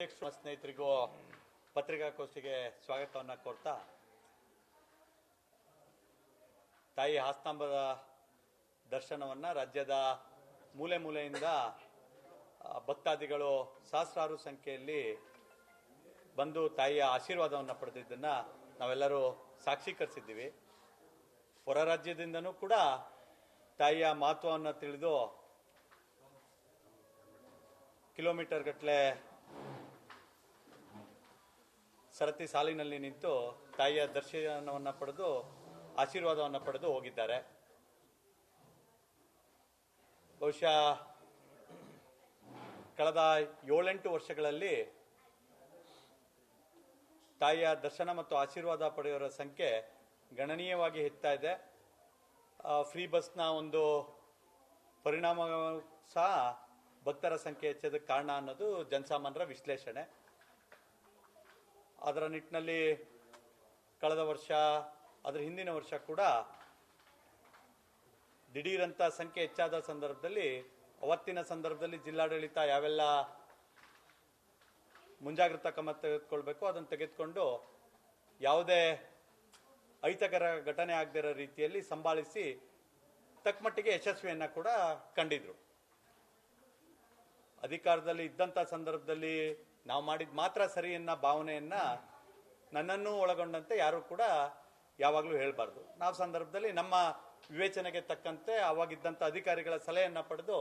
ಸ್ನೇಹಿತರಿಗೂ ಪತ್ರಿಕಾಗೋಷ್ಠಿಗೆ ಸ್ವಾಗತವನ್ನು ಕೋರ್ತಾ ತಾಯಿ ಹಾಸನಾಂಬದ ದರ್ಶನವನ್ನು ರಾಜ್ಯದ ಮೂಲೆ ಮೂಲೆಯಿಂದ ಭಕ್ತಾದಿಗಳು ಸಹಸ್ರಾರು ಸಂಖ್ಯೆಯಲ್ಲಿ ಬಂದು ತಾಯಿಯ ಆಶೀರ್ವಾದವನ್ನು ಪಡೆದಿದ್ದನ್ನು ನಾವೆಲ್ಲರೂ ಸಾಕ್ಷೀಕರಿಸಿದ್ದೀವಿ. ಹೊರ ರಾಜ್ಯದಿಂದನೂ ಕೂಡ ತಾಯಿಯ ಮಹತ್ವವನ್ನು ತಿಳಿದು ಕಿಲೋಮೀಟರ್ ಗಟ್ಟಲೆ ಸರತಿ ಸಾಲಿನಲ್ಲಿ ನಿಂತು ತಾಯಿಯ ದರ್ಶನವನ್ನು ಪಡೆದು ಆಶೀರ್ವಾದವನ್ನು ಪಡೆದು ಹೋಗಿದ್ದಾರೆ. ಬಹುಶಃ ಕಳೆದ 7-8 ವರ್ಷಗಳಲ್ಲಿ ತಾಯಿಯ ದರ್ಶನ ಮತ್ತು ಆಶೀರ್ವಾದ ಪಡೆಯೋರ ಸಂಖ್ಯೆ ಗಣನೀಯವಾಗಿ ಹೆಚ್ಚುತ್ತಾ ಇದೆ. ಫ್ರೀ ಬಸ್ನ ಒಂದು ಪರಿಣಾಮ ಸಹ ಭಕ್ತರ ಸಂಖ್ಯೆ ಹೆಚ್ಚೋದಕ್ಕೆ ಕಾರಣ ಅನ್ನೋದು ಜನಸಾಮಾನ್ಯರ ವಿಶ್ಲೇಷಣೆ. ಅದರ ನಿಟ್ಟಿನಲ್ಲಿ ಕಳೆದ ವರ್ಷ, ಅದರ ಹಿಂದಿನ ವರ್ಷ ಕೂಡ ದಿಢೀರಂತ ಸಂಖ್ಯೆ ಹೆಚ್ಚಾದ ಸಂದರ್ಭದಲ್ಲಿ, ಅವತ್ತಿನ ಸಂದರ್ಭದಲ್ಲಿ ಜಿಲ್ಲಾಡಳಿತ ಯಾವೆಲ್ಲ ಮುಂಜಾಗ್ರತಾ ಕ್ರಮ ತೆಗೆದುಕೊಳ್ಬೇಕು ಅದನ್ನು ತೆಗೆದುಕೊಂಡು ಯಾವುದೇ ಅಹಿತಕರ ಘಟನೆ ಆಗದಿರೋ ರೀತಿಯಲ್ಲಿ ಸಂಭಾಳಿಸಿ ತಕ್ಕಮಟ್ಟಿಗೆ ಯಶಸ್ವಿಯನ್ನು ಕೂಡ ಕಂಡಿದ್ರು. ಅಧಿಕಾರದಲ್ಲಿ ಇದ್ದಂಥ ಸಂದರ್ಭದಲ್ಲಿ ನಾವು ಮಾಡಿದ ಮಾತ್ರ ಸರಿ ಅನ್ನೋ ಭಾವನೆಯನ್ನ ನನ್ನನ್ನು ಒಳಗೊಂಡಂತೆ ಯಾರು ಕೂಡ ಯಾವಾಗಲೂ ಹೇಳಬಾರ್ದು. ನಾವು ಸಂದರ್ಭದಲ್ಲಿ ನಮ್ಮ ವಿವೇಚನೆಗೆ ತಕ್ಕಂತೆ ಅವಾಗಿದ್ದಂಥ ಅಧಿಕಾರಿಗಳ ಸಲಹೆಯನ್ನು ಪಡೆದು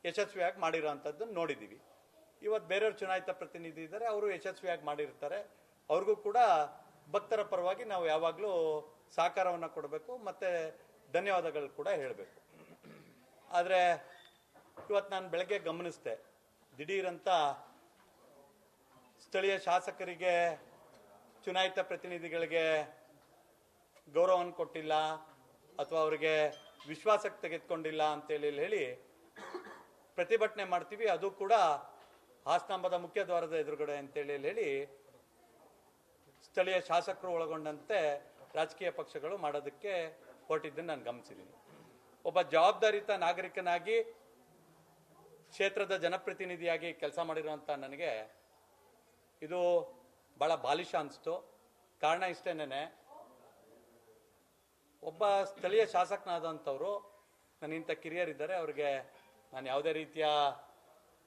ಯಶಸ್ವಿಯಾಗಿ ಮಾಡಿರೋವಂಥದ್ದು ನೋಡಿದ್ದೀವಿ. ಇವತ್ತು ಬೇರೆಯವ್ರು ಚುನಾಯಿತ ಪ್ರತಿನಿಧಿ ಇದ್ದಾರೆ, ಅವರು ಯಶಸ್ವಿಯಾಗಿ ಮಾಡಿರ್ತಾರೆ. ಅವ್ರಿಗೂ ಕೂಡ ಭಕ್ತರ ಪರವಾಗಿ ನಾವು ಯಾವಾಗಲೂ ಸಹಕಾರವನ್ನು ಕೊಡಬೇಕು ಮತ್ತು ಧನ್ಯವಾದಗಳು ಕೂಡ ಹೇಳಬೇಕು. ಆದರೆ ಇವತ್ತು ನಾನು ಬೆಳಗ್ಗೆ ಗಮನಿಸಿದೆ, ದಿಢೀರಂತ ಸ್ಥಳೀಯ ಶಾಸಕರಿಗೆ, ಚುನಾಯಿತ ಪ್ರತಿನಿಧಿಗಳಿಗೆ ಗೌರವವನ್ನು ಕೊಟ್ಟಿಲ್ಲ ಅಥವಾ ಅವರಿಗೆ ವಿಶ್ವಾಸಕ್ಕೆ ತೆಗೆದುಕೊಂಡಿಲ್ಲ ಅಂತೇಳಿ ಹೇಳಿ ಪ್ರತಿಭಟನೆ ಮಾಡ್ತೀವಿ. ಅದು ಕೂಡ ಹಾಸನಾಂಬದ ಮುಖ್ಯ ದ್ವಾರದ ಎದುರುಗಡೆ ಅಂತೇಳಿ ಹೇಳಿ ಸ್ಥಳೀಯ ಶಾಸಕರು ಒಳಗೊಂಡಂತೆ ರಾಜಕೀಯ ಪಕ್ಷಗಳು ಮಾಡೋದಕ್ಕೆ ಹೊರಟಿದ್ದನ್ನು ನಾನು ಗಮನಿಸಿದ್ದೀನಿ. ಒಬ್ಬ ಜವಾಬ್ದಾರಿತ ನಾಗರಿಕನಾಗಿ, ಕ್ಷೇತ್ರದ ಜನಪ್ರತಿನಿಧಿಯಾಗಿ ಕೆಲಸ ಮಾಡಿರುವಂಥ ನನಗೆ ಇದು ಭಾಳ ಬಾಲಿಶ ಅನಿಸ್ತು. ಕಾರಣ ಇಷ್ಟೇನೆ, ಒಬ್ಬ ಸ್ಥಳೀಯ ಶಾಸಕನಾದಂಥವ್ರು, ನನ್ನಿಂತ ಕಿರಿಯರಿದ್ದಾರೆ, ಅವ್ರಿಗೆ ನಾನು ಯಾವುದೇ ರೀತಿಯ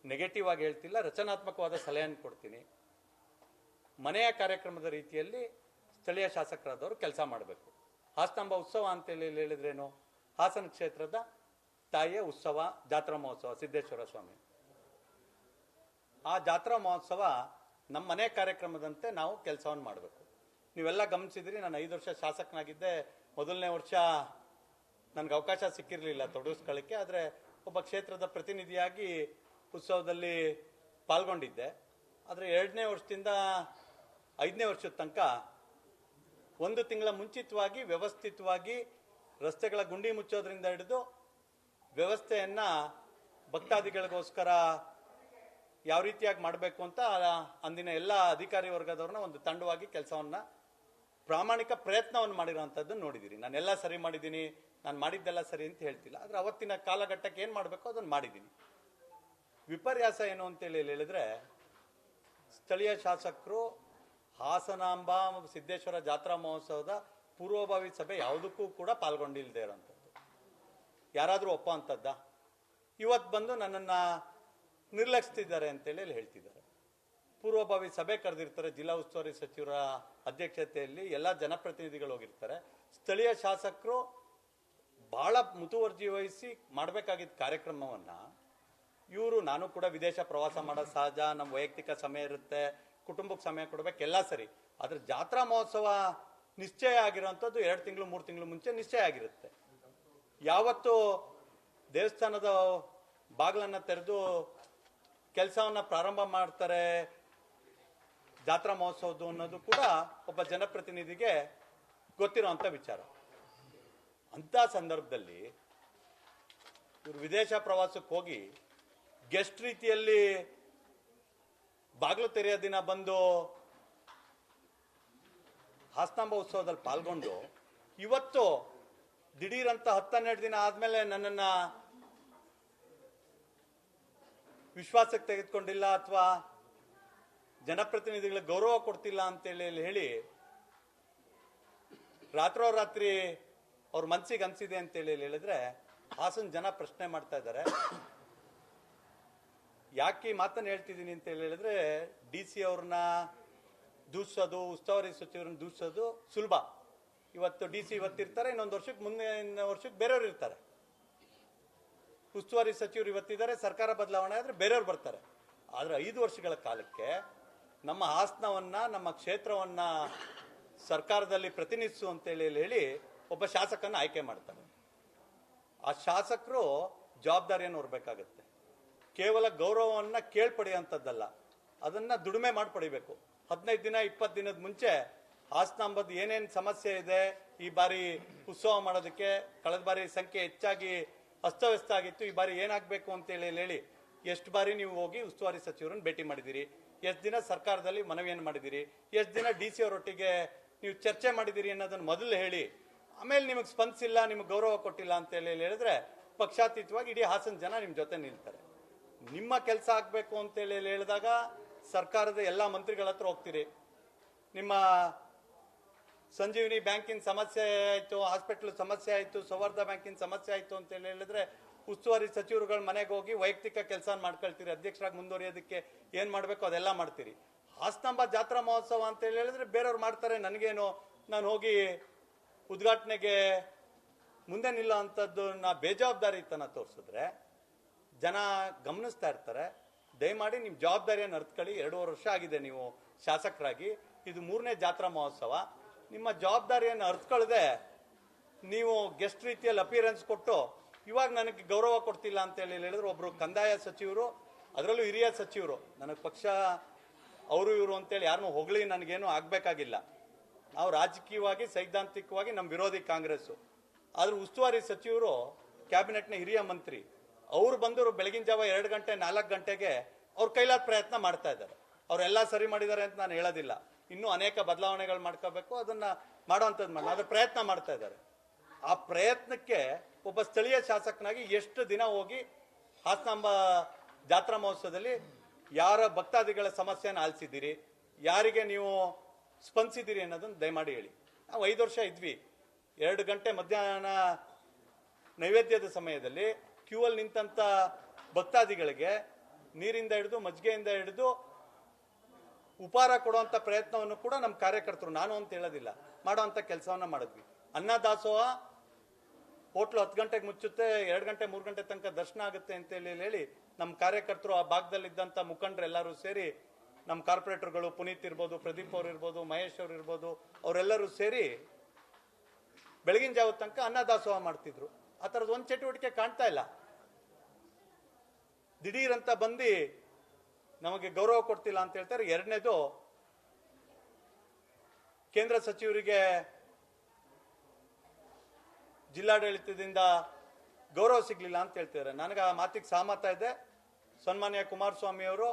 ನೆಗೆಟಿವ್ ಆಗಿ ಹೇಳ್ತಿಲ್ಲ, ರಚನಾತ್ಮಕವಾದ ಸಲಹೆಯನ್ನು ಕೊಡ್ತೀನಿ. ಮನೆಯ ಕಾರ್ಯಕ್ರಮದ ರೀತಿಯಲ್ಲಿ ಸ್ಥಳೀಯ ಶಾಸಕರಾದವರು ಕೆಲಸ ಮಾಡಬೇಕು. ಹಾಸನಾಂಬ ಉತ್ಸವ ಅಂತೇಳಿ ಹೇಳಿದ್ರೇನು? ಹಾಸನ ಕ್ಷೇತ್ರದ ತಾಯಿಯ ಉತ್ಸವ, ಜಾತ್ರಾ ಮಹೋತ್ಸವ, ಸಿದ್ದೇಶ್ವರ ಸ್ವಾಮಿ. ಆ ಜಾತ್ರಾ ಮಹೋತ್ಸವ ನಮ್ಮ ಮನೆ ಕಾರ್ಯಕ್ರಮದಂತೆ ನಾವು ಕೆಲಸವನ್ನು ಮಾಡಬೇಕು. ನೀವೆಲ್ಲ ಗಮನಿಸಿದ್ರಿ, ನಾನು 5 ವರ್ಷ ಶಾಸಕನಾಗಿದ್ದೆ. ಮೊದಲನೇ ವರ್ಷ ನನಗೆ ಅವಕಾಶ ಸಿಕ್ಕಿರಲಿಲ್ಲ ತೊಡಗಿಸ್ಕೊಳ್ಳಿಕ್ಕೆ. ಆದರೆ ಒಬ್ಬ ಕ್ಷೇತ್ರದ ಪ್ರತಿನಿಧಿಯಾಗಿ ಉತ್ಸವದಲ್ಲಿ ಪಾಲ್ಗೊಂಡಿದ್ದೆ. ಆದರೆ 2ನೇ ವರ್ಷದಿಂದ 5ನೇ ವರ್ಷದ ತನಕ 1 ತಿಂಗಳ ಮುಂಚಿತವಾಗಿ ವ್ಯವಸ್ಥಿತವಾಗಿ ರಸ್ತೆಗಳ ಗುಂಡಿ ಮುಚ್ಚೋದ್ರಿಂದ ಹಿಡಿದು ವ್ಯವಸ್ಥೆಯನ್ನು ಭಕ್ತಾದಿಗಳಿಗೋಸ್ಕರ ಯಾವ ರೀತಿಯಾಗಿ ಮಾಡಬೇಕು ಅಂತ ಅಂದಿನ ಎಲ್ಲ ಅಧಿಕಾರಿ ವರ್ಗದವ್ರನ್ನ ಒಂದು ತಂಡವಾಗಿ ಕೆಲಸವನ್ನು, ಪ್ರಾಮಾಣಿಕ ಪ್ರಯತ್ನವನ್ನು ಮಾಡಿರೋವಂಥದ್ದು ನೋಡಿದ್ದೀರಿ. ನಾನೆಲ್ಲ ಸರಿ ಮಾಡಿದ್ದೀನಿ, ನಾನು ಮಾಡಿದ್ದೆಲ್ಲ ಸರಿ ಅಂತ ಹೇಳ್ತಿಲ್ಲ. ಆದರೆ ಅವತ್ತಿನ ಕಾಲಘಟ್ಟಕ್ಕೆ ಏನು ಮಾಡಬೇಕು ಅದನ್ನು ಮಾಡಿದ್ದೀನಿ. ವಿಪರ್ಯಾಸ ಏನು ಅಂತೇಳಿ ಹೇಳಿದ್ರೆ, ಸ್ಥಳೀಯ ಶಾಸಕರು ಹಾಸನಾಂಬ ಸಿದ್ದೇಶ್ವರ ಜಾತ್ರಾ ಮಹೋತ್ಸವದ ಪೂರ್ವಭಾವಿ ಸಭೆ ಯಾವುದಕ್ಕೂ ಕೂಡ ಪಾಲ್ಗೊಂಡಿಲ್ಲದೆ ಇರೋಂಥದ್ದು. ಯಾರಾದರೂ ಒಪ್ಪೋ ಅಂಥದ್ದ? ಇವತ್ತು ಬಂದು ನನ್ನನ್ನು ನಿರ್ಲಕ್ಷಿಸಿದ್ದಾರೆ ಅಂತೇಳಿ ಹೇಳ್ತಿದ್ದಾರೆ. ಪೂರ್ವಭಾವಿ ಸಭೆ ಕರೆದಿರ್ತಾರೆ, ಜಿಲ್ಲಾ ಉಸ್ತುವಾರಿ ಸಚಿವರ ಅಧ್ಯಕ್ಷತೆಯಲ್ಲಿ ಎಲ್ಲ ಜನಪ್ರತಿನಿಧಿಗಳು ಹೋಗಿರ್ತಾರೆ. ಸ್ಥಳೀಯ ಶಾಸಕರು ಬಹಳ ಮುತುವರ್ಜಿ ವಹಿಸಿ ಮಾಡಬೇಕಾಗಿದ್ದ ಕಾರ್ಯಕ್ರಮವನ್ನು ಇವರು, ನಾನು ಕೂಡ ವಿದೇಶ ಪ್ರವಾಸ ಮಾಡೋದು ಸಹಜ, ನಮ್ಮ ವೈಯಕ್ತಿಕ ಸಮಯ ಇರುತ್ತೆ, ಕುಟುಂಬಕ್ಕೆ ಸಮಯ ಕೊಡಬೇಕೆಲ್ಲ ಸರಿ. ಆದರೆ ಜಾತ್ರಾ ಮಹೋತ್ಸವ ನಿಶ್ಚಯ ಆಗಿರೋಂಥದ್ದು 2 ತಿಂಗಳು 3 ತಿಂಗಳು ಮುಂಚೆ ನಿಶ್ಚಯ ಆಗಿರುತ್ತೆ. ಯಾವತ್ತು ದೇವಸ್ಥಾನದ ಬಾಗಿಲನ್ನು ತೆರೆದು ಕೆಲಸವನ್ನು ಪ್ರಾರಂಭ ಮಾಡ್ತಾರೆ ಜಾತ್ರಾ ಮಹೋತ್ಸವದ್ದು ಅನ್ನೋದು ಕೂಡ ಒಬ್ಬ ಜನಪ್ರತಿನಿಧಿಗೆ ಗೊತ್ತಿರೋಂಥ ವಿಚಾರ. ಅಂಥ ಸಂದರ್ಭದಲ್ಲಿ ಇವರು ವಿದೇಶ ಪ್ರವಾಸಕ್ಕೆ ಹೋಗಿ ಗೆಸ್ಟ್ ರೀತಿಯಲ್ಲಿ ಬಾಗಿಲು ತೆರೆಯೋ ದಿನ ಬಂದು ಹಾಸನಾಂಬ ಉತ್ಸವದಲ್ಲಿ ಪಾಲ್ಗೊಂಡು ಇವತ್ತು ದಿಢೀರಂತ 10-12 ದಿನ ಆದಮೇಲೆ ನನ್ನನ್ನು ವಿಶ್ವಾಸಕ್ಕೆ ತೆಗೆದುಕೊಂಡಿಲ್ಲ ಅಥವಾ ಜನಪ್ರತಿನಿಧಿಗಳಿಗೆ ಗೌರವ ಕೊಡ್ತಿಲ್ಲ ಅಂತೇಳಿ ಹೇಳಿ ರಾತ್ರೋರಾತ್ರಿ ಅವ್ರ ಮನ್ಸಿಗೆ ಅನ್ಸಿದೆ ಅಂತೇಳಿ ಹೇಳಿದ್ರೆ ಹಾಸನ ಜನ ಪ್ರಶ್ನೆ ಮಾಡ್ತಾ ಇದ್ದಾರೆ. ಯಾಕೆ ಈ ಮಾತನ್ನು ಹೇಳ್ತಿದ್ದೀನಿ ಅಂತ ಹೇಳಿದ್ರೆ, ಡಿ ಸಿ ಅವ್ರನ್ನ ದೂಷಿಸೋದು, ಉಸ್ತುವಾರಿ ಸಚಿವರನ್ನ ದೂಷಿಸೋದು ಸುಲಭ. ಇವತ್ತು ಡಿ ಸಿ ಇವತ್ತಿರ್ತಾರೆ, ಇನ್ನೊಂದು ವರ್ಷಕ್ಕೆ ಮುಂದಿನ ವರ್ಷಕ್ಕೆ ಬೇರೆಯವ್ರು ಇರ್ತಾರೆ. ಉಸ್ತುವಾರಿ ಸಚಿವರು ಇವತ್ತಿದ್ದಾರೆ, ಸರ್ಕಾರ ಬದಲಾವಣೆ ಆದರೆ ಬೇರೆಯವ್ರು ಬರ್ತಾರೆ. ಆದರೆ 5 ವರ್ಷಗಳ ಕಾಲಕ್ಕೆ ನಮ್ಮ ಹಾಸನವನ್ನ, ನಮ್ಮ ಕ್ಷೇತ್ರವನ್ನ ಸರ್ಕಾರದಲ್ಲಿ ಪ್ರತಿನಿಧಿಸು ಅಂತೇಳಿ ಹೇಳಿ ಒಬ್ಬ ಶಾಸಕನ ಆಯ್ಕೆ ಮಾಡ್ತಾರೆ. ಆ ಶಾಸಕರು ಜವಾಬ್ದಾರಿಯನ್ನು ಹೊರಬೇಕಾಗತ್ತೆ. ಕೇವಲ ಗೌರವವನ್ನು ಕೇಳ್ಪಡೆಯುವಂಥದ್ದಲ್ಲ, ಅದನ್ನ ದುಡಿಮೆ ಮಾಡಿ ಪಡಿಬೇಕು. 15 ದಿನ 20 ದಿನದ ಮುಂಚೆ ಹಾಸನಾಂಬದ್ದು ಏನೇನು ಸಮಸ್ಯೆ ಇದೆ, ಈ ಬಾರಿ ಉತ್ಸವ ಮಾಡೋದಕ್ಕೆ ಕಳೆದ ಬಾರಿ ಸಂಖ್ಯೆ ಹೆಚ್ಚಾಗಿ ಅಸ್ತವ್ಯಸ್ತ ಆಗಿತ್ತು, ಈ ಬಾರಿ ಏನಾಗಬೇಕು ಅಂತೇಳಿ ಹೇಳಿ ಎಷ್ಟು ಬಾರಿ ನೀವು ಹೋಗಿ ಉಸ್ತುವಾರಿ ಸಚಿವರನ್ನು ಭೇಟಿ ಮಾಡಿದ್ದೀರಿ, ಎಷ್ಟು ದಿನ ಸರ್ಕಾರದಲ್ಲಿ ಮನವಿಯನ್ನು ಮಾಡಿದ್ದೀರಿ, ಎಷ್ಟು ದಿನ ಡಿ ಸಿ ಅವರೊಟ್ಟಿಗೆ ನೀವು ಚರ್ಚೆ ಮಾಡಿದ್ದೀರಿ ಅನ್ನೋದನ್ನು ಮೊದಲು ಹೇಳಿ, ಆಮೇಲೆ ನಿಮಗೆ ಸ್ಪಂದಿಸಿಲ್ಲ, ನಿಮಗೆ ಗೌರವ ಕೊಟ್ಟಿಲ್ಲ ಅಂತೇಳಿ ಹೇಳಿದ್ರೆ ಪಕ್ಷಾತೀತವಾಗಿ ಇಡೀ ಹಾಸನ ಜನ ನಿಮ್ಮ ಜೊತೆ ನಿಲ್ತಾರೆ. ನಿಮ್ಮ ಕೆಲಸ ಆಗಬೇಕು ಅಂತೇಳಿ ಹೇಳಿದಾಗ ಸರ್ಕಾರದ ಎಲ್ಲ ಮಂತ್ರಿಗಳ ಹತ್ರ ಹೋಗ್ತೀರಿ. ನಿಮ್ಮ ಸಂಜೀವಿನಿ ಬ್ಯಾಂಕಿನ ಸಮಸ್ಯೆ ಆಯಿತು, ಹಾಸ್ಪಿಟ್ಲ್ ಸಮಸ್ಯೆ ಆಯಿತು, ಸೌಹಾರ್ದ ಬ್ಯಾಂಕಿನ ಸಮಸ್ಯೆ ಆಯಿತು ಅಂತೇಳಿ ಹೇಳಿದ್ರೆ ಉಸ್ತುವಾರಿ ಸಚಿವರುಗಳ ಮನೆಗೆ ಹೋಗಿ ವೈಯಕ್ತಿಕ ಕೆಲಸ ಮಾಡ್ಕೊಳ್ತೀರಿ. ಅಧ್ಯಕ್ಷರಾಗಿ ಮುಂದುವರಿಯೋದಕ್ಕೆ ಏನು ಮಾಡಬೇಕು ಅದೆಲ್ಲ ಮಾಡ್ತೀರಿ. ಹಾಸನಾಂಬ ಜಾತ್ರಾ ಮಹೋತ್ಸವ ಅಂತೇಳಿ ಹೇಳಿದ್ರೆ ಬೇರೆಯವ್ರು ಮಾಡ್ತಾರೆ, ನನಗೇನು, ನಾನು ಹೋಗಿ ಉದ್ಘಾಟನೆಗೆ ಮುಂದೆ ನಿಲ್ಲೋ ಅಂಥದ್ದು ನಾ ಬೇಜವಾಬ್ದಾರಿತನ ತೋರಿಸಿದ್ರೆ ಜನ ಗಮನಿಸ್ತಾ ಇರ್ತಾರೆ. ದಯಮಾಡಿ ನಿಮ್ಮ ಜವಾಬ್ದಾರಿಯನ್ನು ಅರ್ಥಕೊಳ್ಳಿ. 2.5 ವರ್ಷ ಆಗಿದೆ ನೀವು ಶಾಸಕರಾಗಿ, ಇದು 3ನೇ ಜಾತ್ರಾ ಮಹೋತ್ಸವ. ನಿಮ್ಮ ಜವಾಬ್ದಾರಿಯನ್ನು ಅರ್ಥಕೊಳ್ಳದೆ ನೀವು ಗೆಸ್ಟ್ ರೀತಿಯಲ್ಲಿ ಅಪಿಯರೆನ್ಸ್ ಕೊಟ್ಟು ಇವಾಗ ನನಗೆ ಗೌರವ ಕೊಡ್ತಿಲ್ಲ ಅಂತೇಳಿ ಹೇಳಿದ್ರೆ, ಒಬ್ಬರು ಕಂದಾಯ ಸಚಿವರು, ಅದರಲ್ಲೂ ಹಿರಿಯ ಸಚಿವರು, ನನಗೆ ಪಕ್ಷ ಅವರು ಇವರು ಅಂತೇಳಿ ಯಾರನ್ನೂ ಹೊಗಳಿ ನನಗೇನು ಆಗಬೇಕಾಗಿಲ್ಲ. ನಾವು ರಾಜಕೀಯವಾಗಿ ಸೈದ್ಧಾಂತಿಕವಾಗಿ ನಮ್ಮ ವಿರೋಧಿ ಕಾಂಗ್ರೆಸ್ಸು. ಆದರೂ ಉಸ್ತುವಾರಿ ಸಚಿವರು ಕ್ಯಾಬಿನೆಟ್ನ ಹಿರಿಯ ಮಂತ್ರಿ, ಅವರು ಬಂದರು ಬೆಳಗಿನ ಜಾವ 2 ಗಂಟೆ 4 ಗಂಟೆಗೆ ಅವ್ರ ಕೈಲಾದ ಪ್ರಯತ್ನ ಮಾಡ್ತಾ ಇದ್ದಾರೆ. ಅವರೆಲ್ಲ ಸರಿ ಮಾಡಿದ್ದಾರೆ ಅಂತ ನಾನು ಹೇಳೋದಿಲ್ಲ, ಇನ್ನೂ ಅನೇಕ ಬದಲಾವಣೆಗಳು ಮಾಡ್ಕೋಬೇಕು, ಅದನ್ನ ಮಾಡೋವಂಥದ್ದು ಮಾಡಿ ಅದ್ರ ಪ್ರಯತ್ನ ಮಾಡ್ತಾ ಇದ್ದಾರೆ. ಆ ಪ್ರಯತ್ನಕ್ಕೆ ಒಬ್ಬ ಸ್ಥಳೀಯ ಶಾಸಕನಾಗಿ ಎಷ್ಟು ದಿನ ಹೋಗಿ ಹಾಸನಾಂಬ ಜಾತ್ರಾ ಮಹೋತ್ಸವದಲ್ಲಿ ಯಾರ ಭಕ್ತಾದಿಗಳ ಸಮಸ್ಯೆಯನ್ನು ಆಲಿಸಿದ್ದೀರಿ, ಯಾರಿಗೆ ನೀವು ಸ್ಪಂದಿಸಿದ್ದೀರಿ ಅನ್ನೋದನ್ನು ದಯಮಾಡಿ ಹೇಳಿ. ನಾವು 5 ವರ್ಷ ಇದ್ವಿ. 2 ಗಂಟೆ ಮಧ್ಯಾಹ್ನ ನೈವೇದ್ಯದ ಸಮಯದಲ್ಲಿ ಕ್ಯೂ ಅಲ್ಲಿ ನಿಂತ ಭಕ್ತಾದಿಗಳಿಗೆ ನೀರಿಂದ ಹಿಡಿದು ಮಜ್ಜಿಗೆಯಿಂದ ಹಿಡಿದು ಉಪಹಾರ ಕೊಡುವಂಥ ಪ್ರಯತ್ನವನ್ನು ಕೂಡ ನಮ್ಮ ಕಾರ್ಯಕರ್ತರು, ನಾನು ಅಂತ ಹೇಳೋದಿಲ್ಲ, ಮಾಡುವಂಥ ಕೆಲಸವನ್ನ ಮಾಡಿದ್ವಿ. ಅನ್ನದಾಸೋಹ ಹೋಟ್ಲು 10 ಗಂಟೆಗೆ ಮುಚ್ಚುತ್ತೆ, 2 ಗಂಟೆ 3 ಗಂಟೆ ತನಕ ದರ್ಶನ ಆಗುತ್ತೆ ಅಂತೇಳಿ ಹೇಳಿ ನಮ್ಮ ಕಾರ್ಯಕರ್ತರು, ಆ ಭಾಗದಲ್ಲಿದ್ದಂಥ ಮುಖಂಡರು ಎಲ್ಲರೂ ಸೇರಿ, ನಮ್ಮ ಕಾರ್ಪೊರೇಟರ್ಗಳು ಪುನೀತ್ ಇರ್ಬೋದು, ಪ್ರದೀಪ್ ಅವ್ರು ಇರ್ಬೋದು, ಮಹೇಶ್ ಅವ್ರು ಇರ್ಬೋದು, ಅವರೆಲ್ಲರೂ ಸೇರಿ ಬೆಳಗಿನ ಜಾವ ತನಕ ಅನ್ನದಾಸೋಹ ಮಾಡ್ತಿದ್ರು. ಆ ಥರದ್ದು ಒಂದು ಚಟುವಟಿಕೆ ಕಾಣ್ತಾ ಇಲ್ಲ. ದಿಢೀರಂತ ಬಂದು ನಮಗೆ ಗೌರವ ಕೊಡ್ತಿಲ್ಲ ಅಂತ ಹೇಳ್ತಾರೆ. 2ನೇದು, ಕೇಂದ್ರ ಸಚಿವರಿಗೆ ಜಿಲ್ಲಾಡಳಿತದಿಂದ ಗೌರವ ಸಿಗ್ಲಿಲ್ಲ ಅಂತ ಹೇಳ್ತಿದ್ದಾರೆ. ನನಗೆ ಆ ಮಾತಿಗೆ ಸಹಮತ ಇದೆ. ಸನ್ಮಾನ್ಯ ಕುಮಾರಸ್ವಾಮಿ ಅವರು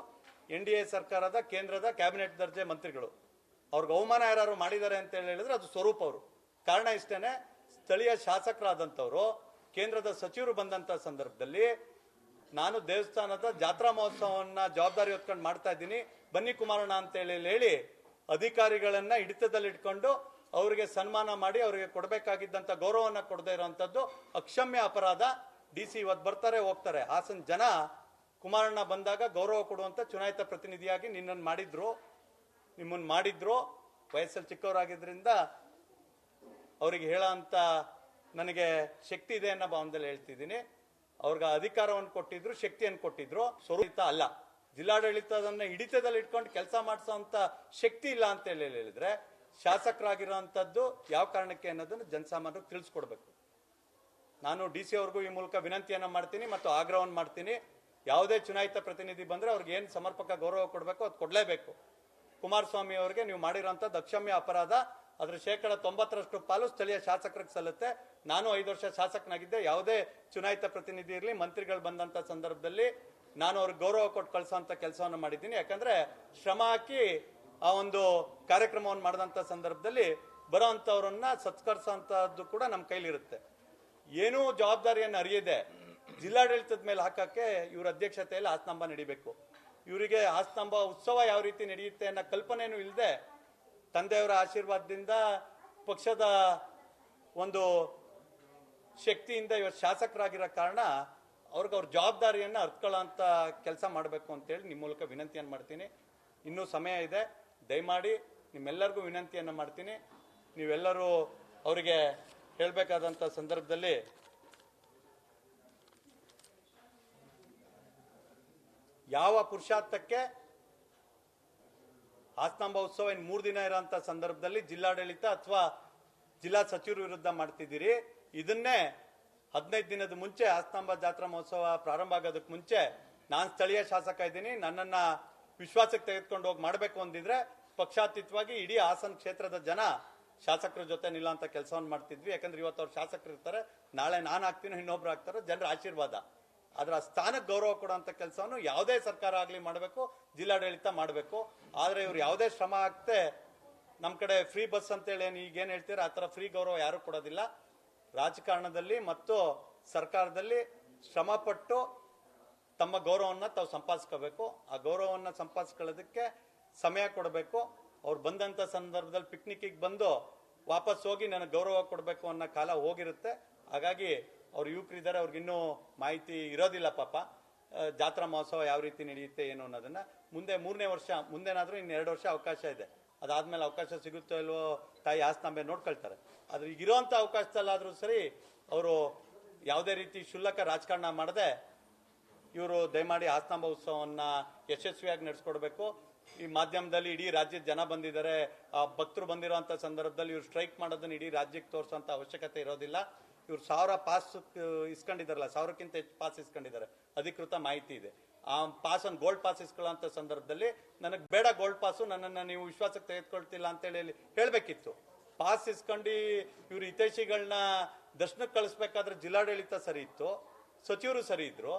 NDA ಸರ್ಕಾರದ ಕೇಂದ್ರದ ಕ್ಯಾಬಿನೆಟ್ ದರ್ಜೆ ಮಂತ್ರಿಗಳು, ಅವ್ರಿಗೆ ಅವಮಾನ ಯಾರು ಮಾಡಿದ್ದಾರೆ ಅಂತ ಹೇಳಿದ್ರೆ ಅದು ಸ್ವರೂಪ್ ಅವರು. ಕಾರಣ ಇಷ್ಟೇನೆ, ಸ್ಥಳೀಯ ಶಾಸಕರಾದಂಥವ್ರು ಕೇಂದ್ರದ ಸಚಿವರು ಬಂದಂಥ ಸಂದರ್ಭದಲ್ಲಿ ನಾನು ದೇವಸ್ಥಾನದ ಜಾತ್ರಾ ಮಹೋತ್ಸವವನ್ನು ಜವಾಬ್ದಾರಿ ಹೊತ್ಕೊಂಡು ಮಾಡ್ತಾ ಇದ್ದೀನಿ, ಬನ್ನಿ ಕುಮಾರಣ್ಣ ಅಂತೇಳಿ ಹೇಳಿ ಅಧಿಕಾರಿಗಳನ್ನ ಹಿಡಿತದಲ್ಲಿಟ್ಕೊಂಡು ಅವರಿಗೆ ಸನ್ಮಾನ ಮಾಡಿ ಅವರಿಗೆ ಕೊಡಬೇಕಾಗಿದ್ದಂಥ ಗೌರವವನ್ನು ಕೊಡದೇ ಇರುವಂಥದ್ದು ಅಕ್ಷಮ್ಯ ಅಪರಾಧ. DC ಇವತ್ತು ಬರ್ತಾರೆ ಹೋಗ್ತಾರೆ. ಹಾಸನ ಜನ ಕುಮಾರಣ್ಣ ಬಂದಾಗ ಗೌರವ ಕೊಡುವಂಥ ಚುನಾಯಿತ ಪ್ರತಿನಿಧಿಯಾಗಿ ನಿಮ್ಮನ್ನು ಮಾಡಿದ್ರು. ವಯಸ್ಸಲ್ಲಿ ಚಿಕ್ಕವರಾಗಿದ್ದರಿಂದ ಅವರಿಗೆ ಹೇಳೋ ಅಂತ ನನಗೆ ಶಕ್ತಿ ಇದೆ ಅನ್ನೋ ಭಾವನದಲ್ಲಿ ಹೇಳ್ತಿದ್ದೀನಿ. ಅವ್ರಿಗೆ ಅಧಿಕಾರವನ್ನು ಕೊಟ್ಟಿದ್ರು, ಶಕ್ತಿಯನ್ನು ಕೊಟ್ಟಿದ್ರು. ಸ್ವರೂಪ ಅಲ್ಲ, ಜಿಲ್ಲಾಡಳಿತದನ್ನ ಹಿಡಿತದಲ್ಲಿ ಇಟ್ಕೊಂಡು ಕೆಲಸ ಮಾಡಿಸೋಂಥ ಶಕ್ತಿ ಇಲ್ಲ ಅಂತ ಹೇಳಿದ್ರೆ ಶಾಸಕರಾಗಿರೋಂಥದ್ದು ಯಾವ ಕಾರಣಕ್ಕೆ ಅನ್ನೋದನ್ನು ಜನಸಾಮಾನ್ಯರಿಗೆ ತಿಳಿಸ್ಕೊಡ್ಬೇಕು. ನಾನು DC ಅವ್ರಿಗೂ ಈ ಮೂಲಕ ವಿನಂತಿಯನ್ನ ಮಾಡ್ತೀನಿ ಮತ್ತು ಆಗ್ರಹವನ್ನು ಮಾಡ್ತೀನಿ. ಯಾವುದೇ ಚುನಾಯಿತ ಪ್ರತಿನಿಧಿ ಬಂದ್ರೆ ಅವ್ರಿಗೆ ಏನು ಸಮರ್ಪಕ ಗೌರವ ಕೊಡಬೇಕು ಅದು ಕೊಡಲೇಬೇಕು. ಕುಮಾರಸ್ವಾಮಿ ಅವರಿಗೆ ನೀವು ಮಾಡಿರೋಂಥದ್ದು ಅಕ್ಷಮ್ಯ ಅಪರಾಧ. ಅದರ 90% ಪಾಲು ಸ್ಥಳೀಯ ಶಾಸಕರಿಗೆ ಸಲ್ಲುತ್ತೆ. ನಾನು 5 ವರ್ಷ ಶಾಸಕನಾಗಿದ್ದೆ. ಯಾವುದೇ ಚುನಾಯಿತ ಪ್ರತಿನಿಧಿ ಇರಲಿ, ಮಂತ್ರಿಗಳು ಬಂದಂತ ಸಂದರ್ಭದಲ್ಲಿ ನಾನು ಅವ್ರಿಗೆ ಗೌರವ ಕೊಟ್ಟು ಕಳಿಸೋಂಥ ಕೆಲಸವನ್ನು ಮಾಡಿದ್ದೀನಿ. ಯಾಕಂದ್ರೆ ಶ್ರಮ ಹಾಕಿ ಆ ಒಂದು ಕಾರ್ಯಕ್ರಮವನ್ನು ಮಾಡಿದಂಥ ಸಂದರ್ಭದಲ್ಲಿ ಬರೋಂಥವ್ರನ್ನ ಸತ್ಕರಿಸೋಂಥದ್ದು ಕೂಡ ನಮ್ಮ ಕೈಲಿರುತ್ತೆ. ಏನೂ ಜವಾಬ್ದಾರಿಯನ್ನು ಅರಿಯದೆ ಜಿಲ್ಲಾಡಳಿತದ ಮೇಲೆ ಹಾಕಕ್ಕೆ ಇವ್ರ ಅಧ್ಯಕ್ಷತೆಯಲ್ಲಿ ಹಾಸನಾಂಬ ನಡಿಬೇಕು. ಇವರಿಗೆ ಹಾಸನಾಂಬ ಉತ್ಸವ ಯಾವ ರೀತಿ ನಡೆಯುತ್ತೆ ಅನ್ನೋ ಕಲ್ಪನೆಯೂ ಇಲ್ಲದೆ ತಂದೆಯವರ ಆಶೀರ್ವಾದದಿಂದ ಪಕ್ಷದ ಒಂದು ಶಕ್ತಿಯಿಂದ ಇವತ್ತು ಶಾಸಕರಾಗಿರೋ ಕಾರಣ ಅವ್ರಿಗೆ ಅವ್ರ ಜವಾಬ್ದಾರಿಯನ್ನು ಅರ್ಥಕೊಳ್ಳೋಂಥ ಕೆಲಸ ಮಾಡಬೇಕು ಅಂತೇಳಿ ನಿಮ್ಮ ಮೂಲಕ ವಿನಂತಿಯನ್ನು ಮಾಡ್ತೀನಿ. ಇನ್ನೂ ಸಮಯ ಇದೆ, ದಯಮಾಡಿ ನಿಮ್ಮೆಲ್ಲರಿಗೂ ವಿನಂತಿಯನ್ನು ಮಾಡ್ತೀನಿ. ನೀವೆಲ್ಲರೂ ಅವರಿಗೆ ಹೇಳಬೇಕಾದಂಥ ಸಂದರ್ಭದಲ್ಲಿ ಯಾವ ಪುರುಷಾರ್ಥಕ್ಕೆ ಹಾಸನಾಂಬ ಉತ್ಸವ ಇನ್ನು 3 ದಿನ ಇರೋಂಥ ಸಂದರ್ಭದಲ್ಲಿ ಜಿಲ್ಲಾಡಳಿತ ಅಥವಾ ಜಿಲ್ಲಾ ಸಚಿವರು ವಿರುದ್ಧ ಮಾಡ್ತಿದ್ದೀರಿ, ಇದನ್ನೇ 15 ದಿನದ ಮುಂಚೆ ಹಾಸನಾಂಬ ಜಾತ್ರಾ ಮಹೋತ್ಸವ ಪ್ರಾರಂಭ ಆಗೋದಕ್ಕೆ ಮುಂಚೆ ನಾನು ಸ್ಥಳೀಯ ಶಾಸಕ ಇದ್ದೀನಿ, ನನ್ನನ್ನು ವಿಶ್ವಾಸಕ್ಕೆ ತೆಗೆದುಕೊಂಡು ಹೋಗಿ ಮಾಡಬೇಕು ಅಂದಿದ್ರೆ ಪಕ್ಷಾತೀತವಾಗಿ ಇಡೀ ಹಾಸನ ಕ್ಷೇತ್ರದ ಜನ ಶಾಸಕರ ಜೊತೆ ನಿಲ್ಲಂತ ಕೆಲಸವನ್ನು ಮಾಡ್ತಿದ್ವಿ. ಯಾಕಂದ್ರೆ ಇವತ್ತು ಅವ್ರು ಶಾಸಕರು ಇರ್ತಾರೆ, ನಾಳೆ ನಾನು ಆಗ್ತೀನೋ ಇನ್ನೊಬ್ರು ಆಗ್ತಾರೋ, ಜನರ ಆಶೀರ್ವಾದ. ಅದರ ಸ್ಥಾನಕ್ಕೆ ಗೌರವ ಕೊಡುವಂಥ ಕೆಲಸವನ್ನು ಯಾವುದೇ ಸರ್ಕಾರ ಆಗಲಿ ಮಾಡಬೇಕು, ಜಿಲ್ಲಾಡಳಿತ ಮಾಡಬೇಕು. ಆದರೆ ಇವ್ರು ಯಾವುದೇ ಶ್ರಮ ಆಗ್ತೆ ನಮ್ಮ ಕಡೆ ಫ್ರೀ ಬಸ್ ಅಂತೇಳಿ ಈಗೇನು ಹೇಳ್ತೀರ ಆ ಥರ ಫ್ರೀ ಗೌರವ ಯಾರೂ ಕೊಡೋದಿಲ್ಲ. ರಾಜಕಾರಣದಲ್ಲಿ ಮತ್ತು ಸರ್ಕಾರದಲ್ಲಿ ಶ್ರಮಪಟ್ಟು ತಮ್ಮ ಗೌರವವನ್ನು ತಾವು ಸಂಪಾದಿಸ್ಕೋಬೇಕು. ಆ ಗೌರವವನ್ನು ಸಂಪಾದಿಸ್ಕೊಳ್ಳೋದಕ್ಕೆ ಸಮಯ ಕೊಡಬೇಕು. ಅವ್ರು ಬಂದಂಥ ಸಂದರ್ಭದಲ್ಲಿ ಪಿಕ್ನಿಕ್ಕಿಗೆ ಬಂದು ವಾಪಸ್ ಹೋಗಿ ನನಗೆ ಗೌರವ ಕೊಡಬೇಕು ಅನ್ನೋ ಕಾಲ ಹೋಗಿರುತ್ತೆ. ಹಾಗಾಗಿ ಅವ್ರು ಯುವಕರಿದ್ದಾರೆ, ಅವ್ರಿಗಿನ್ನೂ ಮಾಹಿತಿ ಇರೋದಿಲ್ಲ ಪಾಪ, ಜಾತ್ರಾ ಮಹೋತ್ಸವ ಯಾವ ರೀತಿ ನಡೆಯುತ್ತೆ ಏನು ಅನ್ನೋದನ್ನು. ಮುಂದೆ 3ನೇ ವರ್ಷ, ಮುಂದೆನಾದರೂ ಇನ್ನು 2 ವರ್ಷ ಅವಕಾಶ ಇದೆ. ಅದಾದಮೇಲೆ ಅವಕಾಶ ಸಿಗುತ್ತೋ ಇಲ್ವೋ ತಾಯಿ ಹಾಸನಾಂಬೆ ನೋಡ್ಕೊಳ್ತಾರೆ. ಆದರೆ ಈಗಿರೋಂಥ ಅವಕಾಶದಲ್ಲಾದರೂ ಸರಿ ಅವರು ಯಾವುದೇ ರೀತಿ ಕ್ಷುಲ್ಲಕ ರಾಜಕಾರಣ ಮಾಡದೆ ಇವರು ದಯಮಾಡಿ ಹಾಸನಾಂಬ ಉತ್ಸವವನ್ನು ಯಶಸ್ವಿಯಾಗಿ ನಡೆಸ್ಕೊಡ್ಬೇಕು. ಈ ಮಾಧ್ಯಮದಲ್ಲಿ ಇಡೀ ರಾಜ್ಯದ ಜನ ಬಂದಿದ್ದಾರೆ, ಭಕ್ತರು ಬಂದಿರೋಂಥ ಸಂದರ್ಭದಲ್ಲಿ ಇವ್ರು ಸ್ಟ್ರೈಕ್ ಮಾಡೋದನ್ನ ಇಡೀ ರಾಜ್ಯಕ್ಕೆ ತೋರಿಸೋಂಥ ಅವಶ್ಯಕತೆ ಇರೋದಿಲ್ಲ. ಇವ್ರು 1000 ಪಾಸ್ ಇಸ್ಕೊಂಡಿದ್ದಾರಲ್ಲ, 1000ಕ್ಕಿಂತ ಹೆಚ್ಚು ಪಾಸ್ ಇಸ್ಕೊಂಡಿದ್ದಾರೆ, ಅಧಿಕೃತ ಮಾಹಿತಿ ಇದೆ. ಆ ಪಾಸನ್ನು ಗೋಲ್ಡ್ ಪಾಸ್ ಇಸ್ಕೊಳ್ಳೋಂಥ ಸಂದರ್ಭದಲ್ಲಿ ನನಗೆ ಬೇಡ ಗೋಲ್ಡ್ ಪಾಸು, ನನ್ನನ್ನು ನೀವು ವಿಶ್ವಾಸಕ್ಕೆ ತೆಗೆದುಕೊಳ್ತಿಲ್ಲ ಅಂತೇಳಿ ಹೇಳಬೇಕಿತ್ತು. ಪಾಸ್ ಇಸ್ಕೊಂಡು ಇವರು ಹಿತೈಷಿಗಳನ್ನ ದರ್ಶನಕ್ಕೆ ಕಳಿಸ್ಬೇಕಾದ್ರೆ ಜಿಲ್ಲಾಡಳಿತ ಸರಿ ಇತ್ತು, ಸಚಿವರು ಸರಿ ಇದ್ರು.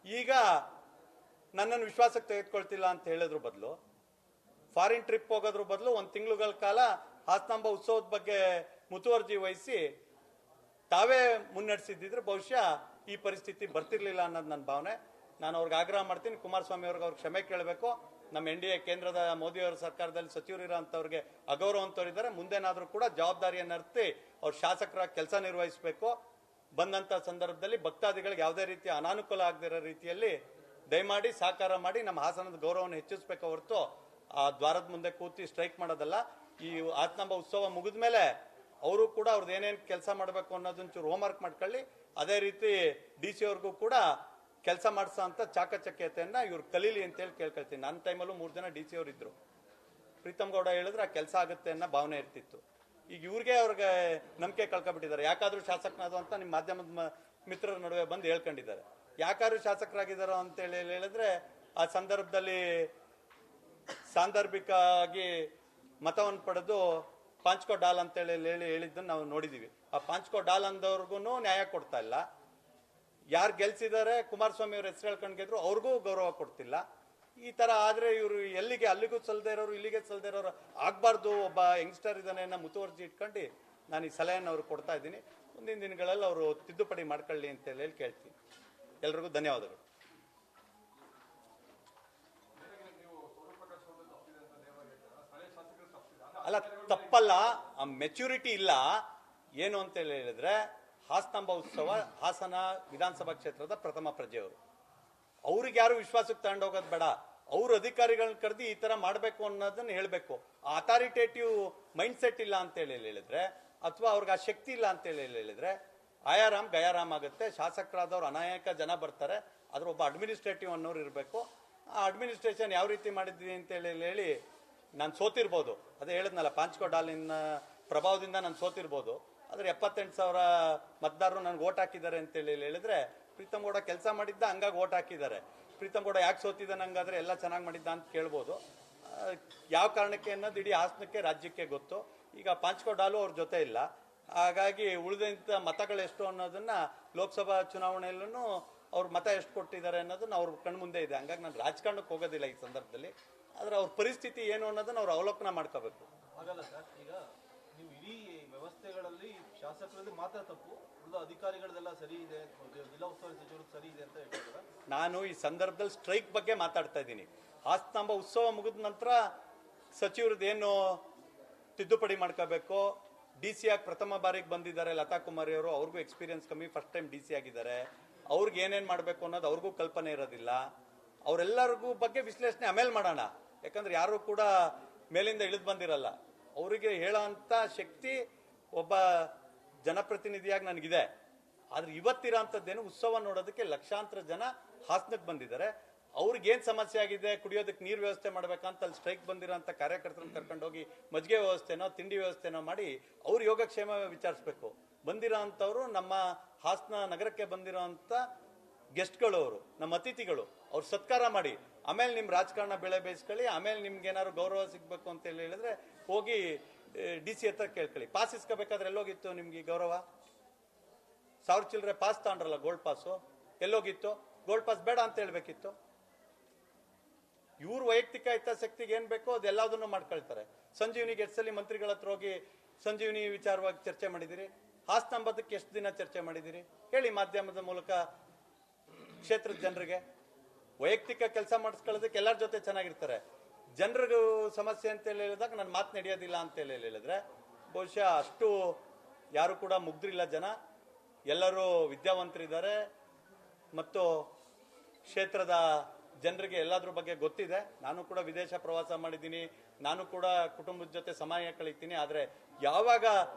ಈಗ ನನ್ನನ್ನು ವಿಶ್ವಾಸಕ್ಕೆ ತೆಗೆದುಕೊಳ್ತಿಲ್ಲ ಅಂತ ಹೇಳಿದ್ರ ಬದಲು, ಫಾರಿನ್ ಟ್ರಿಪ್ ಹೋಗೋದ್ರ ಬದಲು 1 ತಿಂಗಳುಗಳ ಕಾಲ ಹಾಸನಾಂಬ ಉತ್ಸವದ ಬಗ್ಗೆ ಮುತುವರ್ಜಿ ವಹಿಸಿ ತಾವೇ ಮುನ್ನಡೆಸಿದ್ದಿದ್ರೆ ಬಹುಶಃ ಈ ಪರಿಸ್ಥಿತಿ ಬರ್ತಿರ್ಲಿಲ್ಲ ಅನ್ನೋದು ನನ್ನ ಭಾವನೆ. ನಾನು ಅವ್ರಿಗೆ ಆಗ್ರಹ ಮಾಡ್ತೀನಿ, ಕುಮಾರಸ್ವಾಮಿ ಅವ್ರಿಗೆ ಕ್ಷಮೆ ಕೇಳಬೇಕು. ನಮ್ಮ NDA ಕೇಂದ್ರದ ಮೋದಿಯವರ ಸರ್ಕಾರದಲ್ಲಿ ಸಚಿವರು ಇರೋಂಥವ್ರಿಗೆ ಅಗೌರವ ಅಂತವರಿದ್ದಾರೆ. ಮುಂದೇನಾದರೂ ಕೂಡ ಜವಾಬ್ದಾರಿಯನ್ನು ಅರ್ತಿ ಅವ್ರು ಶಾಸಕರ ಕೆಲಸ ನಿರ್ವಹಿಸಬೇಕು. ಬಂದಂಥ ಸಂದರ್ಭದಲ್ಲಿ ಭಕ್ತಾದಿಗಳಿಗೆ ಯಾವುದೇ ರೀತಿಯ ಅನಾನುಕೂಲ ಆಗದಿರೋ ರೀತಿಯಲ್ಲಿ ದಯಮಾಡಿ ಸಹಕಾರ ಮಾಡಿ ನಮ್ಮ ಹಾಸನದ ಗೌರವವನ್ನು ಹೆಚ್ಚಿಸಬೇಕು ಹೊರತು ಆ ದ್ವಾರದ ಮುಂದೆ ಕೂತಿ ಸ್ಟ್ರೈಕ್ ಮಾಡೋದಲ್ಲ. ಈ ಹಾಸನಾಂಬ ಉತ್ಸವ ಮುಗಿದ ಮೇಲೆ ಅವರು ಕೂಡ ಅವ್ರದ್ದು ಏನೇನು ಕೆಲಸ ಮಾಡಬೇಕು ಅನ್ನೋದೊಂಚೂರು ಹೋಮ್ವರ್ಕ್ ಮಾಡ್ಕೊಳ್ಳಿ. ಅದೇ ರೀತಿ DC ಅವ್ರಿಗೂ ಕೂಡ ಕೆಲಸ ಮಾಡಿಸೋ ಅಂತ ಚಾಕಚಕ್ಯತೆಯನ್ನು ಇವ್ರು ಕಲೀಲಿ ಅಂತೇಳಿ ಕೇಳ್ಕೊಳ್ತೀನಿ. ನನ್ನ ಟೈಮಲ್ಲೂ 3 ಜನ DC ಅವ್ರು ಇದ್ರು. ಪ್ರೀತಮ್ ಗೌಡ ಹೇಳಿದ್ರೆ ಆ ಕೆಲಸ ಆಗುತ್ತೆ ಅನ್ನೋ ಭಾವನೆ ಇರ್ತಿತ್ತು. ಈಗ ಅವ್ರಿಗೆ ನಂಬಿಕೆ ಕಳ್ಕೊಬಿಟ್ಟಿದ್ದಾರೆ. ಯಾಕಾದ್ರೂ ಶಾಸಕನಾದ್ರು ಅಂತ ನಿಮ್ಮ ಮಾಧ್ಯಮದ ಮಿತ್ರರ ನಡುವೆ ಬಂದು ಹೇಳ್ಕೊಂಡಿದ್ದಾರೆ. ಯಾಕಾದ್ರೂ ಶಾಸಕರಾಗಿದ್ದಾರೋ ಅಂತೇಳಿ ಹೇಳಿದ್ರೆ ಆ ಸಂದರ್ಭದಲ್ಲಿ ಸಾಂದರ್ಭಿಕವಾಗಿ ಮತವನ್ನು ಪಡೆದು ಪಾಂಚ್ಕೋ ಡಾಲ್ ಅಂತೇಳಿ ಹೇಳಿದ್ದನ್ನು ನಾವು ನೋಡಿದೀವಿ. ಆ ಪಾಂಚ್ಕೋ ಡಾಲ್ ಅಂದವ್ರಿಗೂ ನ್ಯಾಯ ಕೊಡ್ತಾ ಇಲ್ಲ. ಯಾರು ಗೆಲ್ಸಿದ್ದಾರೆ, ಕುಮಾರಸ್ವಾಮಿ ಅವ್ರ ಹೆಸರು ಹೇಳ್ಕೊಂಡು ಗೆದ್ರು, ಅವ್ರಿಗೂ ಗೌರವ ಕೊಡ್ತಿಲ್ಲ. ಈ ತರ ಆದ್ರೆ ಇವರು ಎಲ್ಲಿಗೆ ಅಲ್ಲಿಗೂ ಸಲ್ದೇ ಇರೋರು ಇಲ್ಲಿಗೆ ಸಲ್ದೇ ಇರೋರು ಆಗ್ಬಾರ್ದು. ಒಬ್ಬ ಯಂಗ್ಸ್ಟರ್ ಇದನ್ನೇ ಮುತುವರ್ಜಿ ಇಟ್ಕೊಂಡು ನಾನು ಈ ಸಲಹೆಯನ್ನು ಅವ್ರಿಗೆ ಕೊಡ್ತಾ ಇದ್ದೀನಿ. ಮುಂದಿನ ದಿನಗಳಲ್ಲಿ ಅವರು ತಿದ್ದುಪಡಿ ಮಾಡ್ಕೊಳ್ಳಿ ಅಂತ ಹೇಳಿ ಕೇಳ್ತೀನಿ. ಎಲ್ರಿಗೂ ಧನ್ಯವಾದಗಳು. ಅಲ್ಲ, ತಪ್ಪಲ್ಲ, ಆ ಮೆಚುರಿಟಿ ಇಲ್ಲ. ಏನು ಅಂತ ಹೇಳಿದ್ರೆ ಹಾಸನಾಂಬ ಉತ್ಸವ ಹಾಸನ ವಿಧಾನಸಭಾ ಕ್ಷೇತ್ರದ ಪ್ರಥಮ ಪ್ರಜೆಯವರು. ಅವ್ರಿಗೆ ಯಾರು ವಿಶ್ವಾಸಕ್ಕೆ ತಗೊಂಡೋಗೋದು ಬೇಡ. ಅವ್ರ ಅಧಿಕಾರಿಗಳನ್ನ ಕರೆದು ಈ ತರ ಮಾಡಬೇಕು ಅನ್ನೋದನ್ನ ಹೇಳಬೇಕು. ಆ ಅಥಾರಿಟೇಟಿವ್ ಮೈಂಡ್ ಸೆಟ್ ಇಲ್ಲ ಅಂತ ಹೇಳಿದ್ರೆ, ಅಥವಾ ಅವ್ರಿಗೆ ಆ ಶಕ್ತಿ ಇಲ್ಲ ಅಂತ ಹೇಳಿದ್ರೆ ಆಯಾರಾಮ್ ಗಯಾರಾಮ್ ಆಗುತ್ತೆ. ಶಾಸಕರಾದವ್ರು ಅನೇಕ ಜನ ಬರ್ತಾರೆ, ಆದ್ರೆ ಒಬ್ಬ ಅಡ್ಮಿನಿಸ್ಟ್ರೇಟಿವ್ ಅನ್ನೋರು ಇರಬೇಕು. ಆ ಅಡ್ಮಿನಿಸ್ಟ್ರೇಷನ್ ಯಾವ ರೀತಿ ಮಾಡಿದ್ವಿ ಅಂತ ಹೇಳಿ ನಾನು ಸೋತಿರ್ಬೋದು. ಅದೇ ಹೇಳಿದ್ನಲ್ಲ, ಪಾಂಚ್ಕೋ ಡಾಲಿನ ಪ್ರಭಾವದಿಂದ ನಾನು ಸೋತಿರ್ಬೋದು. ಆದ್ರೆ 78,000 ಮತದಾರರು ನನಗೆ ಓಟ್ ಹಾಕಿದ್ದಾರೆ ಅಂತೇಳಿ ಹೇಳಿದ್ರೆ ಪ್ರೀತಮ್ ಗೌಡ ಕೆಲಸ ಮಾಡಿದ್ದ, ಹಂಗಾಗಿ ಓಟ್ ಹಾಕಿದ್ದಾರೆ. ಪ್ರೀತಮ್ ಗೌಡ ಯಾಕೆ ಸೋತಿದ್ದಾನೆ ಹಂಗಾದ್ರೆ ಎಲ್ಲ ಚೆನ್ನಾಗಿ ಮಾಡಿದ್ದ ಅಂತ ಕೇಳ್ಬೋದು. ಯಾವ ಕಾರಣಕ್ಕೆ ಅನ್ನೋದು ಇಡೀ ಹಾಸನಕ್ಕೆ ರಾಜ್ಯಕ್ಕೆ ಗೊತ್ತು. ಈಗ ಪಾಂಚ್ಕೋ ಡಾಲು ಅವ್ರ ಜೊತೆ ಇಲ್ಲ. ಹಾಗಾಗಿ ಉಳಿದಂಥ ಮತಗಳು ಎಷ್ಟು ಅನ್ನೋದನ್ನ ಲೋಕಸಭಾ ಚುನಾವಣೆಯಲ್ಲೂ ಅವ್ರ ಮತ ಎಷ್ಟು ಕೊಟ್ಟಿದ್ದಾರೆ ಅನ್ನೋದನ್ನ ಅವ್ರ ಕಣ್ಮುಂದೆ ಇದೆ. ಹಂಗಾಗಿ ನಾನು ರಾಜಕಾರಣಕ್ಕೆ ಹೋಗೋದಿಲ್ಲ ಈ ಸಂದರ್ಭದಲ್ಲಿ. ಆದ್ರೆ ಅವ್ರ ಪರಿಸ್ಥಿತಿ ಏನು ಅನ್ನೋದನ್ನ ಅವ್ರು ಅವಲೋಕನ ಮಾಡ್ಕೋಬೇಕು. ಹಾಗಲ್ಲ ಸರ್, ಈಗ ನೀವು ಇಡೀ ವ್ಯವಸ್ಥೆಗಳಲ್ಲಿ ಶಾಸಕರಲ್ಲಿ ಮಾತ್ರ ತಪ್ಪು, ಉಳಿದ ಅಧಿಕಾರಿಗಳದೆಲ್ಲ ಸರಿ ಇದೆ, ಜಿಲ್ಲಾ ಉಸ್ತುವಾರಿ ಸಚಿವರು ಸರಿ ಇದೆ ಅಂತ ಹೇಳ್ತಾರೆ. ನಾನು ಈ ಸಂದರ್ಭದಲ್ಲಿ ಸ್ಟ್ರೈಕ್ ಬಗ್ಗೆ ಮಾತಾಡ್ತಾ ಇದ್ದೀನಿ. ಹಾಸನಾಂಬ ಉತ್ಸವ ಮುಗಿದ ನಂತರ ಸಚಿವರದ್ದೇನು ತಿದ್ದುಪಡಿ ಮಾಡ್ಕೋಬೇಕು. ಡಿ ಸಿ ಆಗಿ ಪ್ರಥಮ ಬಾರಿಗೆ ಬಂದಿದ್ದಾರೆ ಲತಾ ಕುಮಾರಿ ಅವರು, ಅವ್ರಿಗೂ ಎಕ್ಸ್ಪೀರಿಯನ್ಸ್ ಕಮ್ಮಿ, ಫಸ್ಟ್ ಟೈಮ್ ಡಿ ಸಿ ಆಗಿದ್ದಾರೆ. ಅವ್ರಿಗೆ ಏನೇನು ಮಾಡಬೇಕು ಅನ್ನೋದು ಅವ್ರಿಗೂ ಕಲ್ಪನೆ ಇರೋದಿಲ್ಲ. ಅವರೆಲ್ಲರಿಗೂ ಬಗ್ಗೆ ವಿಶ್ಲೇಷಣೆ ಆಮೇಲೆ ಮಾಡೋಣ, ಯಾಕಂದ್ರೆ ಯಾರು ಕೂಡ ಮೇಲಿಂದ ಇಳಿದು ಬಂದಿರಲ್ಲ. ಅವರಿಗೆ ಹೇಳೋ ಅಂಥ ಶಕ್ತಿ ಒಬ್ಬ ಜನಪ್ರತಿನಿಧಿಯಾಗಿ ನನಗಿದೆ. ಆದ್ರೆ ಇವತ್ತಿರೋ ಅಂಥದ್ದೇನು, ಉತ್ಸವ ನೋಡೋದಕ್ಕೆ ಲಕ್ಷಾಂತರ ಜನ ಹಾಸನಕ್ಕೆ ಬಂದಿದ್ದಾರೆ. ಅವ್ರಿಗೇನು ಸಮಸ್ಯೆ ಆಗಿದೆ, ಕುಡಿಯೋದಕ್ಕೆ ನೀರು ವ್ಯವಸ್ಥೆ ಮಾಡ್ಬೇಕಂತ ಅಲ್ಲಿ ಸ್ಟ್ರೈಕ್ ಬಂದಿರೋಂಥ ಕಾರ್ಯಕರ್ತರನ್ನ ಕರ್ಕೊಂಡೋಗಿ ಮಜ್ಜಿಗೆ ವ್ಯವಸ್ಥೆನೋ ತಿಂಡಿ ವ್ಯವಸ್ಥೆನೋ ಮಾಡಿ ಅವ್ರ ಯೋಗಕ್ಷೇಮ ವಿಚಾರಿಸ್ಬೇಕು. ಬಂದಿರೋ ಅಂಥವ್ರು ನಮ್ಮ ಹಾಸನ ನಗರಕ್ಕೆ ಬಂದಿರೋ ಅಂಥ ಗೆಸ್ಟ್ಗಳು, ಅವರು ನಮ್ಮ ಅತಿಥಿಗಳು, ಅವ್ರು ಸತ್ಕಾರ ಮಾಡಿ ಆಮೇಲೆ ನಿಮ್ಮ ರಾಜಕಾರಣ ಬೆಳೆ ಬೇಯಿಸ್ಕೊಳ್ಳಿ. ಆಮೇಲೆ ನಿಮ್ಗೆ ಏನಾದ್ರು ಗೌರವ ಸಿಗ್ಬೇಕು ಅಂತ ಹೇಳಿದ್ರೆ ಹೋಗಿ ಡಿ ಸಿ ಹತ್ರ ಕೇಳ್ಕೊಳ್ಳಿ. ಪಾಸ್ ಇಸ್ಕೋಬೇಕಾದ್ರೆ ಎಲ್ಲೋಗಿತ್ತು ನಿಮ್ಗೆ ಗೌರವ? 1000 ಚಿಲ್ಲರೆ ಪಾಸ್ ತಗೊಂಡ್ರಲ್ಲ, ಗೋಲ್ಡ್ ಪಾಸು, ಎಲ್ಲೋಗಿತ್ತು? ಗೋಲ್ಡ್ ಪಾಸ್ ಬೇಡ ಅಂತ ಹೇಳ್ಬೇಕಿತ್ತು. ಇವ್ರ ವೈಯಕ್ತಿಕ ಹಿತಾಸಕ್ತಿಗೆ ಏನ್ ಬೇಕೋ ಅದೆಲ್ಲದನ್ನು ಮಾಡ್ಕೊಳ್ತಾರೆ. ಸಂಜೀವಿನಿಗೆ ಎಷ್ಟು ಸಲ ಮಂತ್ರಿಗಳ ಹತ್ರ ಹೋಗಿ ಸಂಜೀವಿನಿ ವಿಚಾರವಾಗಿ ಚರ್ಚೆ ಮಾಡಿದಿರಿ? ಹಾಸನಾಂಬದಕ್ಕೆ ಎಷ್ಟು ದಿನ ಚರ್ಚೆ ಮಾಡಿದಿರಿ ಹೇಳಿ ಮಾಧ್ಯಮದ ಮೂಲಕ ಕ್ಷೇತ್ರದ ಜನರಿಗೆ. ವೈಯಕ್ತಿಕ ಕೆಲಸ ಮಾಡಿಸ್ಕೊಳ್ಳೋದಕ್ಕೆ ಎಲ್ಲರ ಜೊತೆ ಚೆನ್ನಾಗಿರ್ತಾರೆ. ಜನರಿಗೂ ಸಮಸ್ಯೆ ಅಂತ ಹೇಳಿದಾಗ ನನ್ನ ಮಾತು ನಡೆಯೋದಿಲ್ಲ ಅಂತ ಹೇಳಿದ್ರೆ ಬಹುಶಃ ಅಷ್ಟು ಯಾರು ಕೂಡ ಮುಗ್ದ್ರಿಲ್ಲ ಜನ. ಎಲ್ಲರೂ ವಿದ್ಯಾವಂತರಿದ್ದಾರೆ ಮತ್ತು ಕ್ಷೇತ್ರದ ಜನರಿಗೆ ಎಲ್ಲದ್ರ ಬಗ್ಗೆ ಗೊತ್ತಿದೆ. ನಾನು ಕೂಡ ವಿದೇಶ ಪ್ರವಾಸ ಮಾಡಿದ್ದೀನಿ, ನಾನು ಕೂಡ ಕುಟುಂಬದ ಜೊತೆ ಸಮಯ ಕಳೀತೀನಿ. ಆದರೆ ಯಾವಾಗ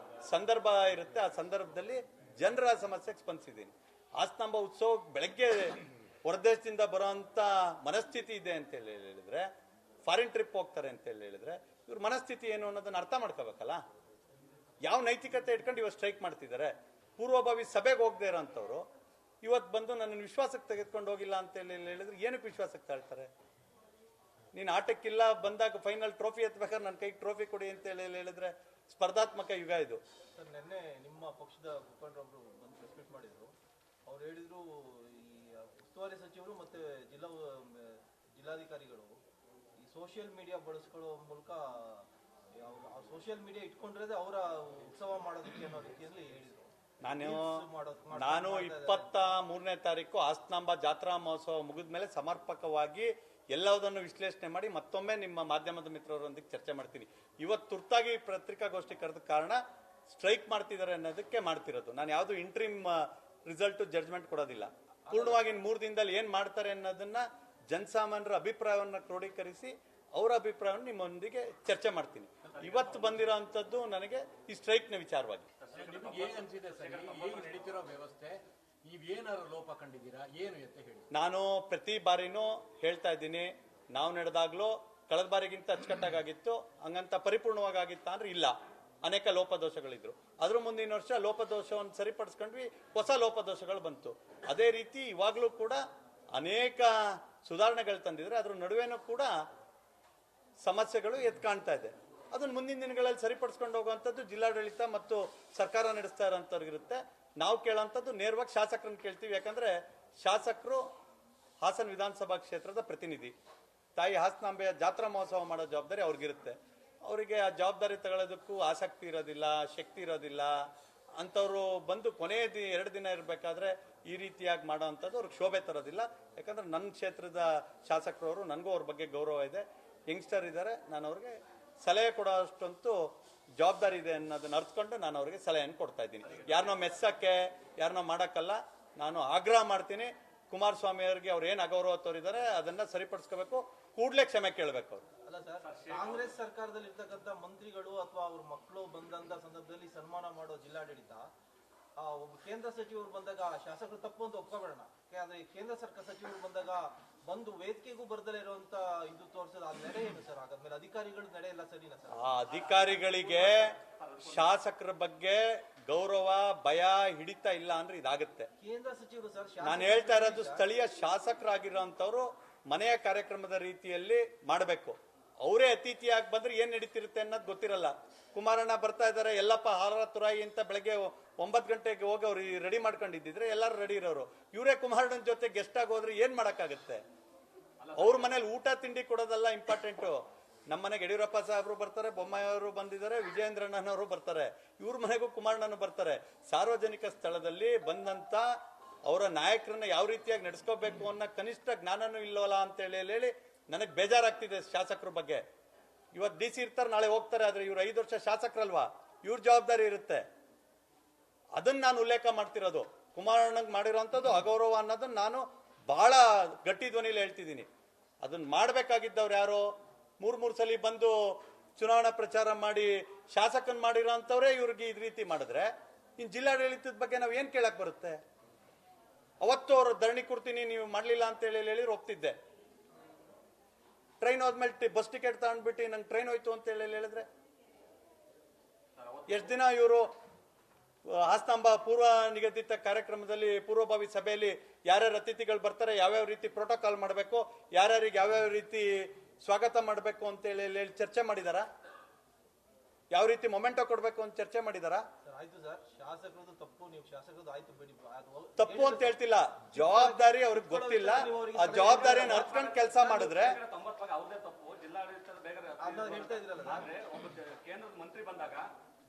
ಸಂದರ್ಭ ಇರುತ್ತೆ ಆ ಸಂದರ್ಭದಲ್ಲಿ ಜನರ ಸಮಸ್ಯೆಗೆ ಸ್ಪಂದಿಸಿದ್ದೀನಿ. ಹಾಸನಾಂಬ ಉತ್ಸವ ಬೆಳಗ್ಗೆ ಹೊರದೇಶದಿಂದ ಬರೋಂಥ ಮನಸ್ಥಿತಿ ಇದೆ ಅಂತ ಹೇಳಿದ್ರೆ, ಫಾರಿನ್ ಟ್ರಿಪ್ ಹೋಗ್ತಾರೆ ಅಂತ ಹೇಳಿದ್ರೆ ಇವ್ರ ಮನಸ್ಥಿತಿ ಏನು ಅನ್ನೋದನ್ನ ಅರ್ಥ ಮಾಡ್ಕೋಬೇಕಲ್ಲ. ಯಾವ ನೈತಿಕತೆ ಇಟ್ಕೊಂಡು ಇವತ್ತು ಸ್ಟ್ರೈಕ್ ಮಾಡ್ತಿದ್ದಾರೆ? ಪೂರ್ವಭಾವಿ ಸಭೆಗೆ ಹೋಗದೆ ಇರೋಂಥವ್ರು ಇವತ್ತು ಬಂದು ನನ್ನ ವಿಶ್ವಾಸಕ್ಕೆ ತೆಗೆದುಕೊಂಡು ಹೋಗಿಲ್ಲ ಅಂತ ಹೇಳಿದ್ರೆ ಏನಕ್ಕೆ ವಿಶ್ವಾಸಕ್ಕೆ ತಾಳ್ತಾರೆ? ನೀನು ಆಟಕ್ಕಿಲ್ಲ, ಬಂದಾಗ ಫೈನಲ್ ಟ್ರೋಫಿ ಎತ್ತಬೇಕಾದ್ರೆ ನನ್ನ ಕೈಗೆ ಟ್ರೋಫಿ ಕೊಡಿ ಅಂತ ಹೇಳಿದ್ರೆ ಸ್ಪರ್ಧಾತ್ಮಕ ಯುಗ ಇದು. ಸರ್, ನಿನ್ನೆ ನಿಮ್ಮ ಪಕ್ಷದ ಮುಖಂಡರೊಬ್ರು ಬಂದು ಪ್ರೆಸ್ ಮೀಟ್ ಮಾಡಿದ್ರು. ಅವ್ರು ಹೇಳಿದ್ರು, ಈ ಉಸ್ತುವಾರಿ ಸಚಿವರು ಮತ್ತೆ ಜಿಲ್ಲಾಧಿಕಾರಿಗಳು ಈ ಸೋಷಿಯಲ್ ಮೀಡಿಯಾ ಬಳಸ್ಕೊಳ್ಳೋ ಮೂಲಕ ಸೋಷಿಯಲ್ ಮೀಡಿಯಾ ಇಟ್ಕೊಂಡಿರೋದೇ ಅವರ ಉತ್ಸವ ಮಾಡೋದಕ್ಕೆ ಅನ್ನೋ ರೀತಿಯಲ್ಲಿ ಹೇಳಿದ್ರು. ನಾನು 23ನೇ ತಾರೀಕು ಹಾಸನಾಂಬ ಜಾತ್ರಾ ಮಹೋತ್ಸವ ಮುಗಿದ ಮೇಲೆ ಸಮರ್ಪಕವಾಗಿ ಎಲ್ಲದನ್ನು ವಿಶ್ಲೇಷಣೆ ಮಾಡಿ ಮತ್ತೊಮ್ಮೆ ನಿಮ್ಮ ಮಾಧ್ಯಮದ ಮಿತ್ರರೊಂದಿಗೆ ಚರ್ಚೆ ಮಾಡ್ತೀನಿ. ಇವತ್ತು ತುರ್ತಾಗಿ ಪತ್ರಿಕಾಗೋಷ್ಠಿ ಕರೆದ ಕಾರಣ ಸ್ಟ್ರೈಕ್ ಮಾಡ್ತಿದ್ದಾರೆ ಅನ್ನೋದಕ್ಕೆ ಮಾಡ್ತಿರೋದು. ನಾನು ಯಾವುದು ಇಂಟ್ರಿಮ್ ರಿಸಲ್ಟ್ ಜಡ್ಜ್ಮೆಂಟ್ ಕೊಡೋದಿಲ್ಲ. ಪೂರ್ಣವಾಗಿ 3 ದಿನದಲ್ಲಿ ಏನ್ ಮಾಡ್ತಾರೆ ಅನ್ನೋದನ್ನ ಜನಸಾಮಾನ್ಯರ ಅಭಿಪ್ರಾಯವನ್ನು ಕ್ರೋಢೀಕರಿಸಿ ಅವರ ಅಭಿಪ್ರಾಯವನ್ನು ನಿಮ್ಮೊಂದಿಗೆ ಚರ್ಚೆ ಮಾಡ್ತೀನಿ. ಇವತ್ತು ಬಂದಿರೋ ಅಂಥದ್ದು ನನಗೆ ಈ ಸ್ಟ್ರೈಕ್ನ ವಿಚಾರವಾಗಿ. ನಾನು ಪ್ರತಿ ಬಾರಿನೂ ಹೇಳ್ತಾ ಇದ್ದೀನಿ, ನಾವು ನಡೆದಾಗ್ಲೂ ಕಳೆದ ಬಾರಿಗಿಂತ ಅಚ್ಚುಕಟ್ಟಾಗಿತ್ತು, ಹಂಗಂತ ಪರಿಪೂರ್ಣವಾಗಿತ್ತ ಅಂದ್ರೆ ಇಲ್ಲ. ಅನೇಕ ಲೋಪದೋಷಗಳಿದ್ರು. ಅದ್ರ ಮುಂದಿನ ವರ್ಷ ಲೋಪದೋಷವನ್ನು ಸರಿಪಡಿಸ್ಕೊಂಡ್ವಿ, ಹೊಸ ಲೋಪದೋಷಗಳು ಬಂತು. ಅದೇ ರೀತಿ ಇವಾಗಲೂ ಕೂಡ ಅನೇಕ ಸುಧಾರಣೆಗಳು ತಂದಿದ್ರೆ ಅದ್ರ ನಡುವೆನೂ ಕೂಡ ಸಮಸ್ಯೆಗಳು ಎದ್ದು ಕಾಣ್ತಾ ಇದೆ. ಅದನ್ನ ಮುಂದಿನ ದಿನಗಳಲ್ಲಿ ಸರಿಪಡಿಸ್ಕೊಂಡು ಹೋಗುವಂಥದ್ದು ಜಿಲ್ಲಾಡಳಿತ ಮತ್ತು ಸರ್ಕಾರ ನಡೆಸ್ತಾ ಇರೋಂಥವ್ರಿಗಿರುತ್ತೆ. ನಾವು ಕೇಳೋಂಥದ್ದು ನೇರವಾಗಿ ಶಾಸಕರನ್ನ ಕೇಳ್ತೀವಿ. ಯಾಕಂದ್ರೆ ಶಾಸಕರು ಹಾಸನ ವಿಧಾನಸಭಾ ಕ್ಷೇತ್ರದ ಪ್ರತಿನಿಧಿ. ತಾಯಿ ಹಾಸನಾಂಬೆಯ ಜಾತ್ರಾ ಮಹೋತ್ಸವ ಮಾಡೋ ಜವಾಬ್ದಾರಿ ಅವ್ರಿಗಿರುತ್ತೆ. ಅವರಿಗೆ ಆ ಜವಾಬ್ದಾರಿ ತಗೊಳ್ಳೋದಕ್ಕೂ ಆಸಕ್ತಿ ಇರೋದಿಲ್ಲ, ಶಕ್ತಿ ಇರೋದಿಲ್ಲ. ಅಂಥವ್ರು ಬಂದು ಕೊನೆಯ 2 ದಿನ ಇರಬೇಕಾದ್ರೆ ಈ ರೀತಿಯಾಗಿ ಮಾಡೋ ಅಂಥದ್ದು ಅವ್ರಿಗೆ ಶೋಭೆ ತರೋದಿಲ್ಲ. ಯಾಕಂದ್ರೆ ನನ್ನ ಕ್ಷೇತ್ರದ ಶಾಸಕರವರು, ನನಗೂ ಅವ್ರ ಬಗ್ಗೆ ಗೌರವ ಇದೆ, ಯಂಗ್ಸ್ಟರ್ ಇದ್ದಾರೆ, ನಾನು ಅವ್ರಿಗೆ ಸಲಹೆ ಕೊಡೋಷ್ಟಂತೂ ಜವಾಬ್ದಾರಿ ಇದೆ ಅನ್ನೋದನ್ನ ಅರ್ಥಕೊಂಡು ನಾನು ಅವ್ರಿಗೆ ಸಲಹೆಯನ್ನು ಕೊಡ್ತಾ ಇದ್ದೀನಿ. ಯಾರನ್ನೋ ಮೆಚ್ಚಕ್ಕೆ, ಯಾರನ್ನೋ ಮಾಡೋಕ್ಕಲ್ಲ. ನಾನು ಆಗ್ರಹ ಮಾಡ್ತೀನಿ, ಕುಮಾರಸ್ವಾಮಿ ಅವರಿಗೆ ಅವ್ರು ಏನು ಅಗೌರವ ತೋರಿದ್ದಾರೆ ಅದನ್ನ ಸರಿಪಡಿಸ್ಕೋಬೇಕು, ಕೂಡಲೇ ಕ್ಷಮೆ ಕೇಳಬೇಕು ಅವರು. ಅಲ್ಲ ಸರ್, ಕಾಂಗ್ರೆಸ್ ಸರ್ಕಾರದಲ್ಲಿ ಇರ್ತಕ್ಕಂಥ ಮಂತ್ರಿಗಳು ಅಥವಾ ಅವ್ರ ಮಕ್ಕಳು ಬಂದಂತ ಸಂದರ್ಭದಲ್ಲಿ ಸನ್ಮಾನ ಮಾಡೋ ಜಿಲ್ಲಾಡಳಿತ, ಒಬ್ಬ ಕೇಂದ್ರ ಸಚಿವರು ಬಂದಾಗ ಶಾಸಕರು ತಪ್ಪು ಅಂತ ಒಪ್ಕೋಬೇಡ. ಆದ್ರೆ ಕೇಂದ್ರ ಸರ್ಕಾರ ಸಚಿವರು ಬಂದಾಗ ಬಂದು ವೇದಿಕೆಗೂ ಬರ್ದಲೇ ಇರುವಂತ ಇದು ತೋರಿಸೋದು ಆ ನಡೆ ಏನು ಸರ್? ಹಾಗಾದ್ಮೇಲೆ ಅಧಿಕಾರಿಗಳ ನಡೆ ಎಲ್ಲ ಸರಿನಾ ಸರ್? ಆ ಅಧಿಕಾರಿಗಳಿಗೆ ಶಾಸಕರ ಬಗ್ಗೆ ಗೌರವ, ಭಯ, ಹಿಡಿತ ಇಲ್ಲ ಅಂದ್ರೆ ಇದಾಗುತ್ತೆ. ಕೇಂದ್ರ ಸಚಿವರು ಸರ್, ನಾನು ಹೇಳ್ತಾ ಇರೋದು ಸ್ಥಳೀಯ ಶಾಸಕರಾಗಿರೋಂಥವ್ರು ಮನೆಯ ಕಾರ್ಯಕ್ರಮದ ರೀತಿಯಲ್ಲಿ ಮಾಡಬೇಕು. ಅವರೇ ಅತಿಥಿಯಾಗಿ ಬಂದ್ರೆ ಏನ್ ನಡೀತಿರುತ್ತೆ ಅನ್ನೋದು ಗೊತ್ತಿರಲ್ಲ. ಕುಮಾರಣ್ಣ ಬರ್ತಾ ಇದ್ದಾರೆ, ಎಲ್ಲಪ್ಪ ಹಾರ ತುರಾಯಿ ಅಂತ ಬೆಳಗ್ಗೆ 9 ಗಂಟೆಗೆ ಹೋಗಿ ಅವ್ರು ರೆಡಿ ಮಾಡ್ಕೊಂಡಿದ್ದಿದ್ರೆ ಎಲ್ಲರೂ ರೆಡಿ ಇರೋರು. ಇವರೇ ಕುಮಾರಣ್ಣನ ಜೊತೆ ಗೆಸ್ಟ್ ಆಗಿ ಹೋದ್ರೆ ಏನ್ ಮಾಡಕ್ಕಾಗತ್ತೆ? ಅವ್ರ ಮನೇಲಿ ಊಟ ತಿಂಡಿ ಕೊಡೋದಲ್ಲ ಇಂಪಾರ್ಟೆಂಟು. ನಮ್ಮ ಮನೆಗೆ ಯಡಿಯೂರಪ್ಪ ಸಾಹೇಬರು ಬರ್ತಾರೆ, ಬೊಮ್ಮಾಯಿ ಅವರು ಬಂದಿದ್ದಾರೆ, ವಿಜಯೇಂದ್ರಣ್ಣನವರು ಬರ್ತಾರೆ, ಇವ್ರ ಮನೆಗೂ ಕುಮಾರಣ್ಣನು ಬರ್ತಾರೆ. ಸಾರ್ವಜನಿಕ ಸ್ಥಳದಲ್ಲಿ ಬಂದಂತ ಅವರ ನಾಯಕರನ್ನ ಯಾವ ರೀತಿಯಾಗಿ ನಡೆಸ್ಕೋಬೇಕು ಅನ್ನೋ ಕನಿಷ್ಠ ಜ್ಞಾನನೂ ಇಲ್ಲವಲ್ಲ ಅಂತ ಹೇಳಿ ನನಗೆ ಬೇಜಾರಾಗ್ತಿದೆ ಶಾಸಕರ ಬಗ್ಗೆ. ಇವತ್ತು DC ಇರ್ತಾರೆ, ನಾಳೆ ಹೋಗ್ತಾರೆ. ಆದ್ರೆ ಇವ್ರು 5 ವರ್ಷ ಶಾಸಕರಲ್ವಾ, ಇವ್ರ ಜವಾಬ್ದಾರಿ ಇರುತ್ತೆ. ಅದನ್ನ ನಾನು ಉಲ್ಲೇಖ ಮಾಡ್ತಿರೋದು. ಕುಮಾರಣ್ಣಂಗೆ ಮಾಡಿರೋಂಥದ್ದು ಅಗೌರವ ಅನ್ನೋದನ್ನ ನಾನು ಬಹಳ ಗಟ್ಟಿ ಧ್ವನಿಲಿ ಹೇಳ್ತಿದ್ದೀನಿ. ಅದನ್ನ ಮಾಡ್ಬೇಕಾಗಿದ್ದವ್ರು ಯಾರೋ 3 ಸಲ ಬಂದು ಚುನಾವಣಾ ಪ್ರಚಾರ ಮಾಡಿ ಶಾಸಕನ್ ಮಾಡಿರೋಂಥವ್ರೆ ಇವ್ರಿಗೆ ಇದ್ ರೀತಿ ಮಾಡಿದ್ರೆ ಇನ್ ಜಿಲ್ಲಾಡಳಿತದ ಬಗ್ಗೆ ನಾವ್ ಏನ್ ಕೇಳಕ್ ಬರುತ್ತೆ? ಅವತ್ತು ಅವ್ರು ಧರಣಿ ಕೊಡ್ತೀನಿ ನೀವು ಮಾಡ್ಲಿಲ್ಲ ಅಂತ ಹೇಳಿ ಹೋಗ್ತಿದ್ದೆ. ಟ್ರೈನ್ ಹೋದ್ಮೇಲೆ ಬಸ್ ಟಿಕೆಟ್ ತಗೊಂಡ್ಬಿಟ್ಟು ನಂಗೆ ಟ್ರೈನ್ ಹೋಯ್ತು ಅಂತ ಹೇಳಿದ್ರೆ ಎಷ್ಟು ದಿನ ಇವರು ಆಸ್ತಂಭ ಪೂರ್ವ ನಿಗದಿತ ಕಾರ್ಯಕ್ರಮದಲ್ಲಿ ಪೂರ್ವಭಾವಿ ಸಭೆಯಲ್ಲಿ ಯಾರ್ಯಾರು ಅತಿಥಿಗಳು ಬರ್ತಾರೆ, ಯಾವ್ಯಾವ ರೀತಿ ಪ್ರೋಟೋಕಾಲ್ ಮಾಡಬೇಕು, ಯಾರ್ಯಾರಿಗೆ ಯಾವ್ಯಾವ ರೀತಿ ಸ್ವಾಗತ ಮಾಡಬೇಕು ಅಂತ ಹೇಳಿ ಚರ್ಚೆ ಮಾಡಿದಾರ? ಯಾವ ರೀತಿ ಮೊಮೆಂಟೋ ಕೊಡ್ಬೇಕು ಅಂತ ಚರ್ಚೆ ಮಾಡಿದಾರ? ಆಯ್ತು ಸರ್, ಶಾಸಕರದು ತಪ್ಪು, ನೀವು ಶಾಸಕರದು ಆಯ್ತು ಬಿಡಿ. ತಪ್ಪು ಅಂತ ಹೇಳ್ತಿಲ್ಲ, ಜವಾಬ್ದಾರಿ ಅವ್ರಿಗೆ ಗೊತ್ತಿಲ್ಲ. ಆ ಜವಾಬ್ದಾರಿಯನ್ನು ಅರ್ತ್ಕೊಂಡು ಕೆಲಸ ಮಾಡಿದ್ರೆ ಹೇಳ್ತಾ ಇದ್ರಲ್ಲ, ಕೇಂದ್ರದ ಮಂತ್ರಿ ಬಂದಾಗ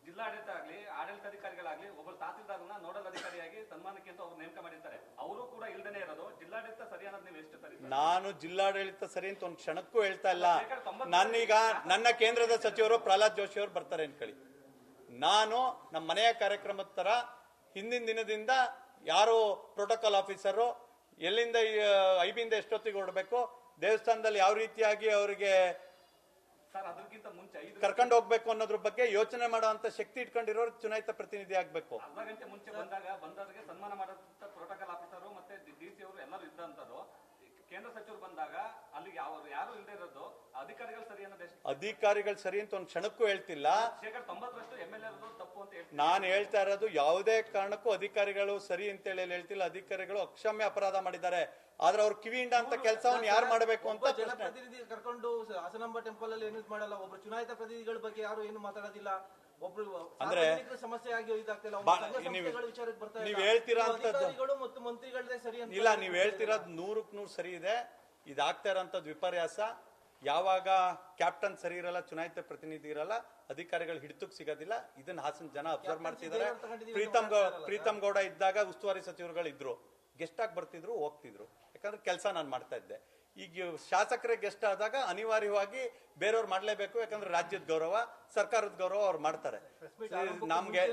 ಜಿಲ್ಲಾಡಳಿತ ಆಗ್ಲಿ ಆಡಳಿತಾಧಿಕಾರಿಗಳಾಗ್ಲಿ ಒಬ್ಬರು ತಹಸೀಲ್ದಾರ್ನ ನೋಡಲ್ ಅಧಿಕಾರಿಯಾಗಿ ಸನ್ಮಾನಕ್ಕೆ ಅಂತ ಅವ್ರು ನೇಮಕ ಮಾಡಿರ್ತಾರೆ. ಅವರು ಕೂಡ ಇಲ್ದೇನೆ ಇರೋದು ಜಿಲ್ಲಾಡಳಿತ ಸರಿ ಅನ್ನೋದು ನೀವು ಎಷ್ಟು ಸರಿ? ನಾನು ಜಿಲ್ಲಾಡಳಿತ ಸರಿ ಅಂತ ಒಂದು ಕ್ಷಣಕ್ಕೂ ಹೇಳ್ತಾ ಇಲ್ಲ. ನಾನೀಗ ನನ್ನ ಕೇಂದ್ರದ ಸಚಿವರು ಪ್ರಹ್ಲಾದ್ ಜೋಶಿ ಅವರು ಬರ್ತಾರೆ ಅನ್ಕೊಳ್ಳಿ, ನಾನು ನಮ್ಮ ಮನೆಯ ಕಾರ್ಯಕ್ರಮದ ತರ ಹಿಂದಿನ ದಿನದಿಂದ ಯಾರು ಪ್ರೋಟೋಕಾಲ್ ಆಫೀಸರು ಎಲ್ಲಿಂದ ಐಬಿಂದ ಎಷ್ಟೊತ್ತಿಗೆ ಹೊರಡಬೇಕು, ದೇವಸ್ಥಾನದಲ್ಲಿ ಯಾವ ರೀತಿಯಾಗಿ ಅವರಿಗೆ ಅದಕ್ಕಿಂತ ಮುಂಚೆ ಕರ್ಕೊಂಡು ಹೋಗ್ಬೇಕು ಅನ್ನೋದ್ರ ಬಗ್ಗೆ ಯೋಚನೆ ಮಾಡುವಂತ ಶಕ್ತಿ ಇಟ್ಕೊಂಡಿರೋರು ಚುನಾಯಿತ ಪ್ರತಿನಿಧಿ ಆಗ್ಬೇಕು. ಅರ್ಧ ಗಂಟೆ ಮುಂಚೆ ಬಂದವರಿಗೆ ಸನ್ಮಾನ ಮಾಡೋಂಥ ಪ್ರೋಟೋಕಾಲ್ ಆಫೀಸರು ಮತ್ತೆ DC ಅವರು ಎಲ್ಲರೂ ಇದ್ದಂಥದ್ದು. ಕೇಂದ್ರ ಸಚಿವರು ಬಂದಾಗ ಅಲ್ಲಿಗೆ ಯಾರು ಇಲ್ಲದೆ ಇರೋದು ಅಧಿಕಾರಿಗಳು ಸರಿ ಅನ್ನೋದು ಎಷ್ಟು? ಅಧಿಕಾರಿಗಳು ಸರಿ ಅಂತ ಒಂದು ಕ್ಷಣಕ್ಕೂ ಹೇಳ್ತಿಲ್ಲ. 90% MLA ತಪ್ಪು ಅಂತ ಹೇಳ್ತೀನಿ. ನಾನು ಹೇಳ್ತಾ ಇರೋದು ಯಾವುದೇ ಕಾರಣಕ್ಕೂ ಅಧಿಕಾರಿಗಳು ಸರಿ ಅಂತ ಹೇಳ್ತಿಲ್ಲ. ಅಧಿಕಾರಿಗಳು ಅಕ್ಷಮ್ಯ ಅಪರಾಧ ಮಾಡಿದ್ದಾರೆ. ಆದ್ರೆ ಅವ್ರು ಕಿವಿಯಿಂದ ಅಂತ ಕೆಲಸವನ್ನು ಯಾರು ಮಾಡಬೇಕು ಅಂತ ಜನಪ್ರತಿನಿಧಿ ಕರ್ಕೊಂಡು ಹಾಸನಾಂಬ ಟೆಂಪಲ್ ಅಲ್ಲಿ ಏನು ಮಾಡಲ್ಲ. ಒಬ್ರು ಚುನಾಯಿತ ಪ್ರತಿನಿಧಿಗಳ ಬಗ್ಗೆ ಯಾರು ಏನು ಮಾತಾಡೋದಿಲ್ಲ. ಒಬ್ರು ಅಂದ್ರೆ ಸಮಸ್ಯೆ ಆಗಿ ಇದಾಗ್ತಿಲ್ಲ. ನೀವ್ ಹೇಳ್ತೀರಾ ಅಧಿಕಾರಿಗಳು ಮತ್ತು ಮಂತ್ರಿಗಳದೇ ಸರಿ ಅಂತ ಇಲ್ಲ. ನೀವ್ ಹೇಳ್ತಿರೋದು 100% ಸರಿ ಇದೆ. ಇದಾಗ್ತಾ ಇರೋಂಥದ್ದು ವಿಪರ್ಯಾಸ. ಯಾವಾಗ ಕ್ಯಾಪ್ಟನ್ ಸರಿ ಇರಲ್ಲ, ಚುನಾಯಿತ ಪ್ರತಿನಿಧಿ ಇರಲ್ಲ, ಅಧಿಕಾರಿಗಳು ಹಿಡಿತಕ್ಕೆ ಸಿಗೋದಿಲ್ಲ. ಇದನ್ನ ಹಾಸನ ಜನ ಅಬ್ಸರ್ವ್ ಮಾಡ್ತಿದ್ದಾರೆ. ಪ್ರೀತಮ್ ಗೌಡ ಇದ್ದಾಗ ಉಸ್ತುವಾರಿ ಸಚಿವರುಗಳು ಇದ್ರು, ಗೆಸ್ಟ್ ಆಗಿ ಬರ್ತಿದ್ರು, ಹೋಗ್ತಿದ್ರು. ಯಾಕಂದ್ರೆ ಕೆಲಸ ನಾನು ಮಾಡ್ತಾ ಇದ್ದೆ. ಈಗ ಶಾಸಕರೇ ಗೆಸ್ಟ್ ಆದಾಗ ಅನಿವಾರ್ಯವಾಗಿ ಬೇರೆಯವ್ರು ಮಾಡ್ಲೇಬೇಕು. ಯಾಕಂದ್ರೆ ರಾಜ್ಯದ ಗೌರವ, ಸರ್ಕಾರದ ಗೌರವ ಅವ್ರು ಮಾಡ್ತಾರೆ. ನಮ್ಗೆ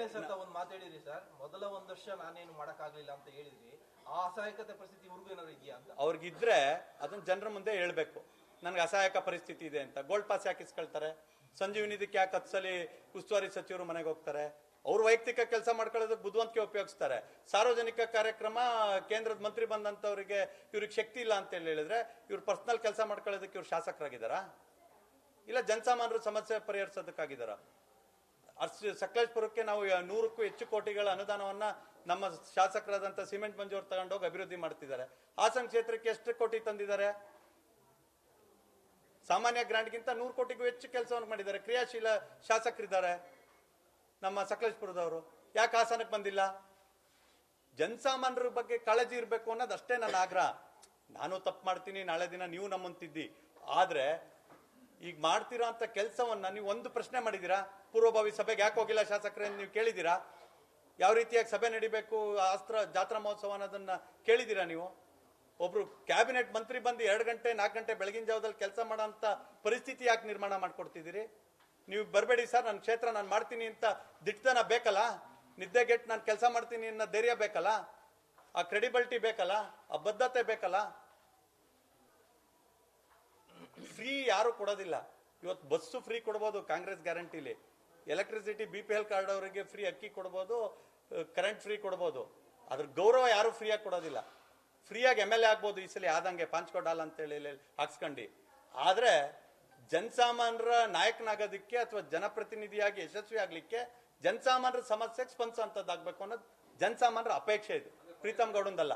ಒಂದ್ ಮಾತಾಡಿದ್ರಿ ಸರ್, ಮೊದಲ 1 ವರ್ಷ ನಾನೇನು ಮಾಡಕ್ ಆಗ್ಲಿಲ್ಲ ಅಂತ ಹೇಳಿದ್ರಿ. ಆ ಅಸಹಾಯಕತೆ ಪರಿಸ್ಥಿತಿ ಇವ್ರಿಗೂ ಏನಾದ್ರು ಇದೆಯಾ ಅಂತ? ಅವ್ರಿಗಿದ್ರೆ ಅದನ್ನ ಜನರ ಮುಂದೆ ಹೇಳ್ಬೇಕು, ನನ್ಗೆ ಅಸಹಾಯಕ ಪರಿಸ್ಥಿತಿ ಇದೆ ಅಂತ. ಗೋಲ್ಡ್ ಪಾಸ್ ಯಾಕೆ ಇಸ್ಕೊಳ್ತಾರೆ? ಸಂಜೀವಿನಿದಕ್ಕೆ ಯಾಕೆ 10 ಸಲ ಉಸ್ತುವಾರಿ ಸಚಿವರು ಮನೆಗೆ ಹೋಗ್ತಾರೆ? ಅವ್ರು ವೈಯಕ್ತಿಕ ಕೆಲಸ ಮಾಡ್ಕೊಳ್ಳೋದಕ್ಕೆ ಬುದ್ಧಿವಂತಿಕೆ ಉಪಯೋಗಿಸ್ತಾರೆ. ಸಾರ್ವಜನಿಕ ಕಾರ್ಯಕ್ರಮ ಕೇಂದ್ರದ ಮಂತ್ರಿ ಬಂದಂತವ್ರಿಗೆ ಇವ್ರಿಗೆ ಶಕ್ತಿ ಇಲ್ಲ ಅಂತ ಹೇಳಿದ್ರೆ ಇವ್ರು ಪರ್ಸನಲ್ ಕೆಲಸ ಮಾಡ್ಕೊಳ್ಳೋದಕ್ಕೆ ಇವ್ರು ಶಾಸಕರಾಗಿದ್ದಾರಾ? ಇಲ್ಲ ಜನಸಾಮಾನ್ಯರ ಸಮಸ್ಯೆ ಪರಿಹರಿಸೋದಕ್ಕಾಗಿದ್ದಾರಾ? ಸಕಲೇಶ್ಪುರಕ್ಕೆ ನಾವು 100ಕ್ಕೂ ಹೆಚ್ಚು ಕೋಟಿಗಳ ಅನುದಾನವನ್ನ ನಮ್ಮ ಶಾಸಕರಾದಂತ ಸಿಮೆಂಟ್ ಮಂಜು ಅವರು ತಗೊಂಡೋಗಿ ಅಭಿವೃದ್ಧಿ ಮಾಡ್ತಿದ್ದಾರೆ. ಹಾಸನ ಕ್ಷೇತ್ರಕ್ಕೆ ಎಷ್ಟು ಕೋಟಿ ತಂದಿದ್ದಾರೆ? ಸಾಮಾನ್ಯ ಗ್ರಾಂಟ್ಗಿಂತ 100 ಕೋಟಿಗೂ ಹೆಚ್ಚು ಕೆಲಸವನ್ನು ಮಾಡಿದ್ದಾರೆ. ಕ್ರಿಯಾಶೀಲ ಶಾಸಕರಿದ್ದಾರೆ ನಮ್ಮ ಸಕಲೇಶ್ಪುರದವರು. ಯಾಕೆ ಹಾಸನಕ್ಕೆ ಬಂದಿಲ್ಲ? ಜನಸಾಮಾನ್ಯರ ಬಗ್ಗೆ ಕಾಳಜಿ ಇರಬೇಕು ಅನ್ನೋದು ಅಷ್ಟೇ ನನ್ನ ಆಗ್ರಹ. ನಾನು ತಪ್ಪು ಮಾಡ್ತೀನಿ, ನಾಳೆ ದಿನ ನೀವು ನಮ್ಮಂತಿದ್ದಿ. ಆದ್ರೆ ಈಗ ಮಾಡ್ತಿರೋ ಅಂತ ಕೆಲಸವನ್ನ ನೀವು ಒಂದು ಪ್ರಶ್ನೆ ಮಾಡಿದೀರಾ? ಪೂರ್ವಭಾವಿ ಸಭೆಗೆ ಯಾಕೆ ಹೋಗಿಲ್ಲ ಶಾಸಕರೇ ನೀವು ಕೇಳಿದೀರಾ? ಯಾವ ರೀತಿಯಾಗಿ ಸಭೆ ನಡಿಬೇಕು, ಜಾತ್ರಾ ಮಹೋತ್ಸವ ಅನ್ನೋದನ್ನ ಕೇಳಿದೀರಾ ನೀವು? ಒಬ್ರು ಕ್ಯಾಬಿನೆಟ್ ಮಂತ್ರಿ ಬಂದು 2 ಗಂಟೆ 4 ಗಂಟೆ ಬೆಳಗಿನ ಜಾವದಲ್ಲಿ ಕೆಲಸ ಮಾಡೋ ಅಂತ ಪರಿಸ್ಥಿತಿ ಯಾಕೆ ನಿರ್ಮಾಣ ಮಾಡ್ಕೊಡ್ತಿದ್ದೀರಿ? ನೀವು ಬರಬೇಡಿ ಸರ್, ನನ್ನ ಕ್ಷೇತ್ರ ನಾನು ಮಾಡ್ತೀನಿ ಅಂತ ದಿಟ್ಟತನ ಬೇಕಲ್ಲ, ನಿದ್ದೆಗೆಟ್ಟು ನಾನು ಕೆಲಸ ಮಾಡ್ತೀನಿ ಅನ್ನೋ ಧೈರ್ಯ ಬೇಕಲ್ಲ, ಆ ಕ್ರೆಡಿಬಿಲಿಟಿ ಬೇಕಲ್ಲ, ಆ ಬದ್ಧತೆ ಬೇಕಲ್ಲ. ಫ್ರೀ ಯಾರು ಕೊಡೋದಿಲ್ಲ. ಇವತ್ತು ಬಸ್ಸು ಫ್ರೀ ಕೊಡ್ಬೋದು ಕಾಂಗ್ರೆಸ್ ಗ್ಯಾರಂಟಿಲಿ, ಎಲೆಕ್ಟ್ರಿಸಿಟಿ BPL ಕಾರ್ಡ್ ಅವರಿಗೆ ಫ್ರೀ ಅಕ್ಕಿ ಕೊಡ್ಬೋದು, ಕರೆಂಟ್ ಫ್ರೀ ಕೊಡ್ಬೋದು. ಅದ್ರ ಗೌರವ ಯಾರು ಫ್ರೀಯಾಗಿ ಕೊಡೋದಿಲ್ಲ. ಫ್ರೀಯಾಗಿ MLA ಆಗ್ಬೋದು ಈ ಸಲ ಆದಂಗೆ ಪಾಂಚ್ಕೋಡಾಲ್ ಅಂತ ಹೇಳಿ ಹಾಕ್ಸ್ಕೊಂಡಿ. ಆದ್ರೆ ಜನಸಾಮಾನ್ಯರ ನಾಯಕನಾಗೋದಕ್ಕೆ ಅಥವಾ ಜನಪ್ರತಿನಿಧಿಯಾಗಿ ಯಶಸ್ವಿ ಆಗ್ಲಿಕ್ಕೆ ಜನಸಾಮಾನ್ಯರ ಸಮಸ್ಯೆಗೆ ಸ್ಪಂದಿಸುವಂತದ್ದಾಗಬೇಕು ಅನ್ನೋದು ಜನಸಾಮಾನ್ಯರ ಅಪೇಕ್ಷೆ. ಇದು ಪ್ರೀತಮ್ ಗೌಡಂದಲ್ಲ.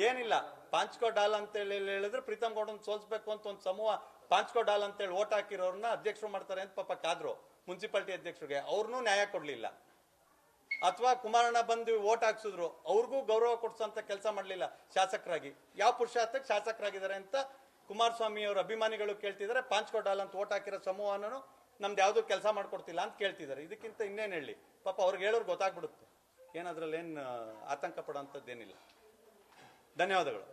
ಏನಿಲ್ಲ, ಪಾಂಚ್ಕೋಡಾಲ್ ಅಂತ ಹೇಳಿದ್ರೆ ಪ್ರೀತಮ್ ಗೌಡನ್ ಸೋಲ್ಸ್ಬೇಕು ಅಂತ ಒಂದು ಸಮೂಹ ಪಾಂಚ್ಕೋಡಾಲ್ ಅಂತ ಹೇಳಿ ಓಟ್ ಹಾಕಿರೋರ್ನ ಅಧ್ಯಕ್ಷರು ಮಾಡ್ತಾರೆ ಅಂತ ಪಾಪ ಕಾದ್ರು ಮುನ್ಸಿಪಾಲಿಟಿ ಅಧ್ಯಕ್ಷರಿಗೆ. ಅವ್ರನ್ನೂ ನ್ಯಾಯ ಕೊಡ್ಲಿಲ್ಲ. ಅಥವಾ ಕುಮಾರಣ್ಣ ಬಂದು ಓಟ್ ಹಾಕ್ಸಿದ್ರು, ಅವ್ರಿಗೂ ಗೌರವ ಕೊಡ್ಸೋಂತ ಕೆಲಸ ಮಾಡ್ಲಿಲ್ಲ ಶಾಸಕರಾಗಿ. ಯಾವ ಪುರುಷಾರ್ಥಕ್ಕೆ ಶಾಸಕರಾಗಿದ್ದಾರೆ ಅಂತ ಕುಮಾರಸ್ವಾಮಿ ಅವರ ಅಭಿಮಾನಿಗಳು ಕೇಳ್ತಿದ್ದಾರೆ. ಪಾಂಚ್ಕೋಡಾಲ್ ಅಂತ ಓಟ್ ಹಾಕಿರೋ ಸಮೂಹನೂ ನಮ್ದು ಯಾವ್ದು ಕೆಲಸ ಮಾಡ್ಕೊಡ್ತಿಲ್ಲ ಅಂತ ಕೇಳ್ತಿದ್ದಾರೆ. ಇದಕ್ಕಿಂತ ಇನ್ನೇನು ಹೇಳಿ? ಪಾಪ ಅವ್ರಿಗೆ ಹೇಳೋರು ಗೊತ್ತಾಗ್ಬಿಡುತ್ತೆ. ಏನಾದ್ರಲ್ಲಿ ಏನು ಆತಂಕ ಪಡೋಂಥದ್ದೇನಿಲ್ಲ. ಧನ್ಯವಾದಗಳು.